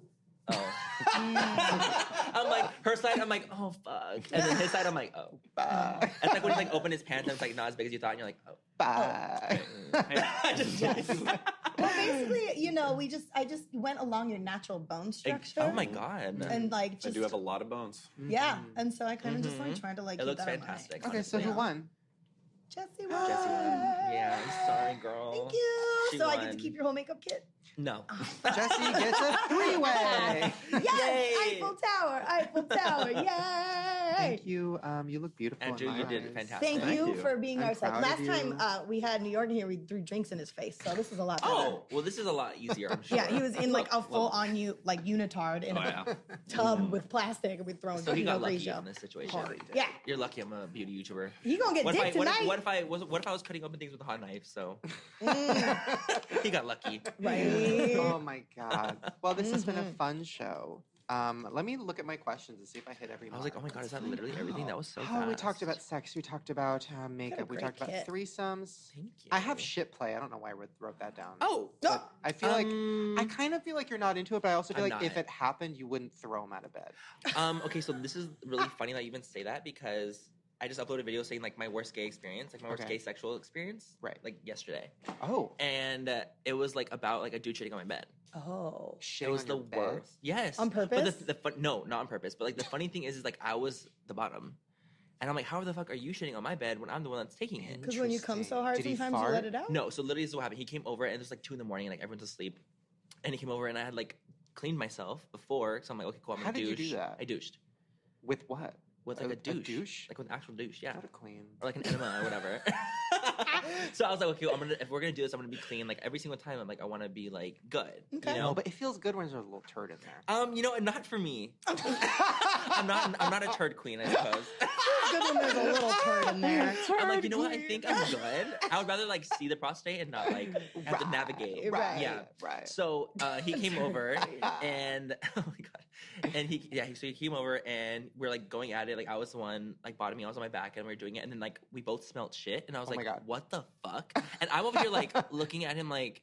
S4: Oh. I'm like her side. I'm like oh fuck, and then his side. I'm like oh.
S1: Bye.
S4: It's like when you like open his pants and it's like not as big as you thought, and you're like oh.
S1: Bye.
S4: Just
S2: Well, basically, you know, I just went along your natural bone structure.
S4: oh my god.
S2: And like
S5: I
S2: just
S5: do have a lot of bones.
S2: yeah, and so I kind of just like tried to like
S4: It
S2: keep
S4: looks
S2: that in mind.
S4: fantastic.
S1: Okay, so
S4: honestly.
S1: who won?
S2: Jesse won.
S4: Jesse won. Yeah, I'm sorry, girl.
S2: Thank you.
S4: She
S2: So I get to
S4: won.
S2: keep your whole makeup kit.
S4: No.
S1: Jesse gets a 3-way.
S2: Yes,
S4: Yay.
S2: Eiffel Tower, Eiffel Tower, yay!
S1: Thank you. You look beautiful.
S4: Andrew,
S1: in my
S4: you did
S1: eyes.
S4: fantastic.
S2: Thank
S5: Thank
S2: you
S5: you.
S2: for being
S1: I'm
S2: our psych.
S1: proud of
S2: Last time
S1: you.
S2: we had New York in here, we threw drinks in his face. So this is a lot better.
S4: Oh, well, this is a lot easier, I'm sure.
S2: Yeah, he was in like a full on unitard in a tub with plastic, and we thrown.
S4: So he got lucky
S2: crazy
S4: in this situation.
S2: Yeah,
S4: You're lucky I'm a beauty YouTuber.
S2: he gonna get dick tonight.
S4: What if I was cutting open things with a hot knife? So he got lucky.
S2: Right.
S1: Oh my God. Well, this has been a fun show. Let me look at my questions and see if I hit every
S4: I was like, oh my God, is that literally everything? That was so
S1: Oh,
S4: fast.
S1: we talked about sex. We talked about makeup. We
S2: great
S1: talked about
S2: kit.
S1: threesomes.
S4: Thank you.
S1: I have shit play. I don't know why I wrote that down.
S4: Oh,
S1: But I feel like I kind of feel like you're not into it, but I also feel
S4: I'm
S1: like if
S4: not.
S1: it happened, you wouldn't throw him out of bed.
S4: Okay, so this is really funny that you even say that because I just uploaded a video saying like my worst gay experience, like my worst
S1: Okay.
S4: gay sexual experience,
S1: Right.
S4: like yesterday,
S1: Oh,
S4: and it was like about like a dude shitting on my bed.
S2: Oh,
S1: shit
S4: It was
S1: on
S4: the
S1: your bed?
S4: worst. Yes,
S2: On purpose?
S4: But no, not on purpose. But like the funny thing is like I was the bottom, and I'm like, how the fuck are you shitting on my bed when I'm the one that's taking it?
S2: because when you come so hard,
S1: Did he
S2: sometimes you
S1: fart?
S2: let it out.
S4: No, so literally this is what happened. He came over and it was like 2 a.m. and like everyone's asleep, and he came over and I had like cleaned myself before, so I'm like, okay, cool, I'm
S1: How
S4: gonna
S1: did you
S4: douche.
S1: do that?
S4: I douched
S1: With what?
S4: with like a douche,
S1: douche?
S4: like with an actual douche, yeah.
S1: What a queen.
S4: Or like an enema or whatever. So I was like, okay, well, if we're gonna do this, I'm gonna be clean. Like every single time, I'm like, I want to be like good.
S2: Okay.
S4: You
S1: No,
S4: know,
S1: but it feels good when there's a little turd in there.
S4: you know, not for me. I'm not a turd queen, I suppose.
S2: Good when there's a little turd in there.
S4: I'm like, you know what? I think I'm good. I would rather like see the prostate and not like have to navigate.
S2: Right.
S4: Yeah.
S1: Right.
S4: So he came over and oh my God, and so he came over and we're like going at it. Like I was the one like bottoming, I was on my back, and we were doing it, and then like we both smelled shit, and I was
S1: Oh my
S4: like,
S1: God.
S4: what the fuck? And I'm over here like looking at him like,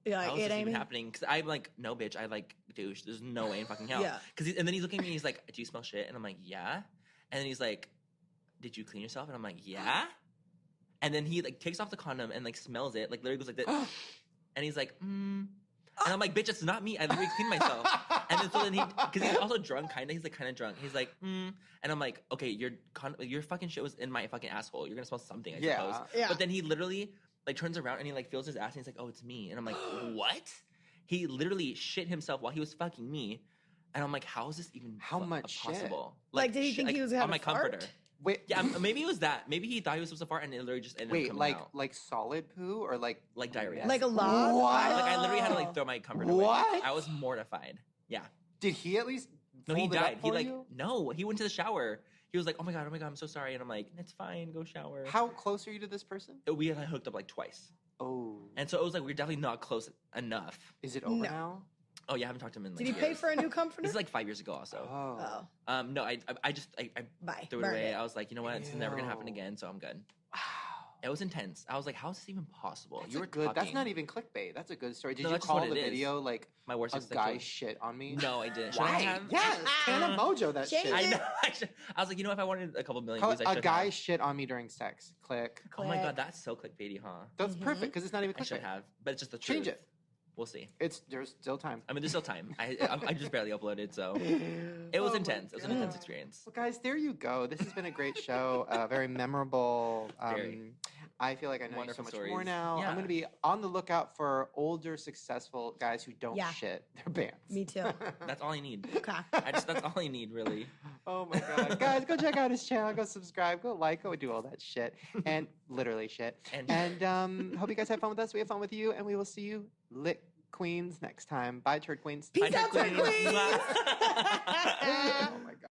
S2: Yeah,
S4: how is
S2: it
S4: this
S2: ain't
S4: even
S2: me.
S4: happening? Because I'm like, no, bitch, I like douche. There's no way in fucking hell.
S2: Yeah.
S4: And then he's looking at me, he's like, do you smell shit? And I'm like, yeah. And then he's like, did you clean yourself? And I'm like, yeah. And then he like takes off the condom and like smells it, like literally goes like this. And he's like, And I'm like, bitch, it's not me. I literally cleaned myself. And then so then because he's also drunk, kind of. He's like kind of drunk. He's like, And I'm like, okay, your fucking shit was in my fucking asshole. You're gonna smell something, I
S1: Yeah.
S4: suppose.
S2: Yeah.
S4: But then he literally like turns around and he like feels his ass and he's like, oh, it's me. And I'm like, what? He literally shit himself while he was fucking me. And I'm like, how is this even
S1: How much shit?
S4: possible?
S2: Like, did he think he was
S4: on
S2: gonna
S4: my
S2: fart?
S4: comforter?
S1: Wait,
S4: Yeah, maybe it was that. Maybe he thought he was supposed to fart and it literally just ended up
S1: wait,
S4: coming
S1: like
S4: out.
S1: like solid poo or like
S4: Diarrhea.
S2: Like a lot.
S1: What?
S4: Like I literally had to like throw my comforter away.
S1: What?
S4: I was mortified. Yeah.
S1: Did he at least?
S4: No, he
S1: fold it up
S4: died. He
S1: for
S4: like
S1: you?
S4: no, he went to the shower. He was like, oh my god, I'm so sorry. And I'm like, it's fine, go shower.
S1: How close are you to this person?
S4: We had hooked up like twice.
S1: Oh,
S4: And so it was like, we're definitely not close enough.
S1: is it over
S2: No.
S1: now?
S4: Oh yeah, I haven't talked to him in like
S2: Did he pay
S4: years.
S2: for a new comforter?
S4: This is like 5 years ago also.
S1: Oh,
S2: Oh,
S4: No, I
S2: bye.
S4: threw it
S2: Burned
S4: away.
S2: it.
S4: I was like, you know what? It's never gonna happen
S1: Ew.
S4: again, so I'm good.
S1: wow.
S4: It was intense. I was like, how is this even possible?
S1: That's
S4: You
S1: a
S4: were
S1: good. That's
S4: talking.
S1: not even clickbait. That's a good story. Did
S4: No,
S1: you
S4: that's
S1: call
S4: what
S1: the
S4: it is.
S1: video like
S4: My worst
S1: a
S4: sexual-
S1: guy shit on me?
S4: No, I didn't. Should I
S1: Why?
S4: have?
S1: Yes, Hannah Mojo that
S2: Shame
S1: shit.
S4: I
S2: it.
S4: know. I was like, you know, if I wanted a couple million
S1: Call
S4: views,
S1: it
S4: I
S1: a
S4: should
S1: guy
S4: have.
S1: shit on me during sex. Click.
S4: Oh my
S2: Click.
S4: god, that's so clickbaity, huh?
S1: That's perfect because it's not even
S4: I should
S1: clickbait.
S4: have, but it's just the truth.
S1: Change it.
S4: We'll see.
S1: There's still time.
S4: I mean, there's still time. I just barely uploaded, so it was
S1: Oh my
S4: intense. It was an intense
S1: God.
S4: experience.
S1: Well, guys, there you go. This has been a great show. Very memorable.
S4: Very.
S1: I feel like I know you so
S4: Wonderful
S1: much
S4: stories.
S1: more now.
S4: Yeah.
S1: I'm going to be on the lookout for older, successful guys who don't
S2: Yeah.
S1: shit their pants.
S2: Me too.
S4: That's all I need.
S2: Okay.
S4: That's all I need, really.
S1: Oh my god, guys, go check out his channel. Go subscribe. Go like. Go do all that shit, and literally shit.
S4: And-
S1: Hope you guys have fun with us. We have fun with you, and we will see you lit queens next time. Bye, turd queens.
S2: Peace out,
S4: Queen.
S2: Queen.
S1: Oh my god.